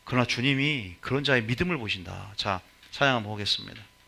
그러나 주님이 그런 자의 믿음을 보신다. 자, 찬양 한번 보겠습니다.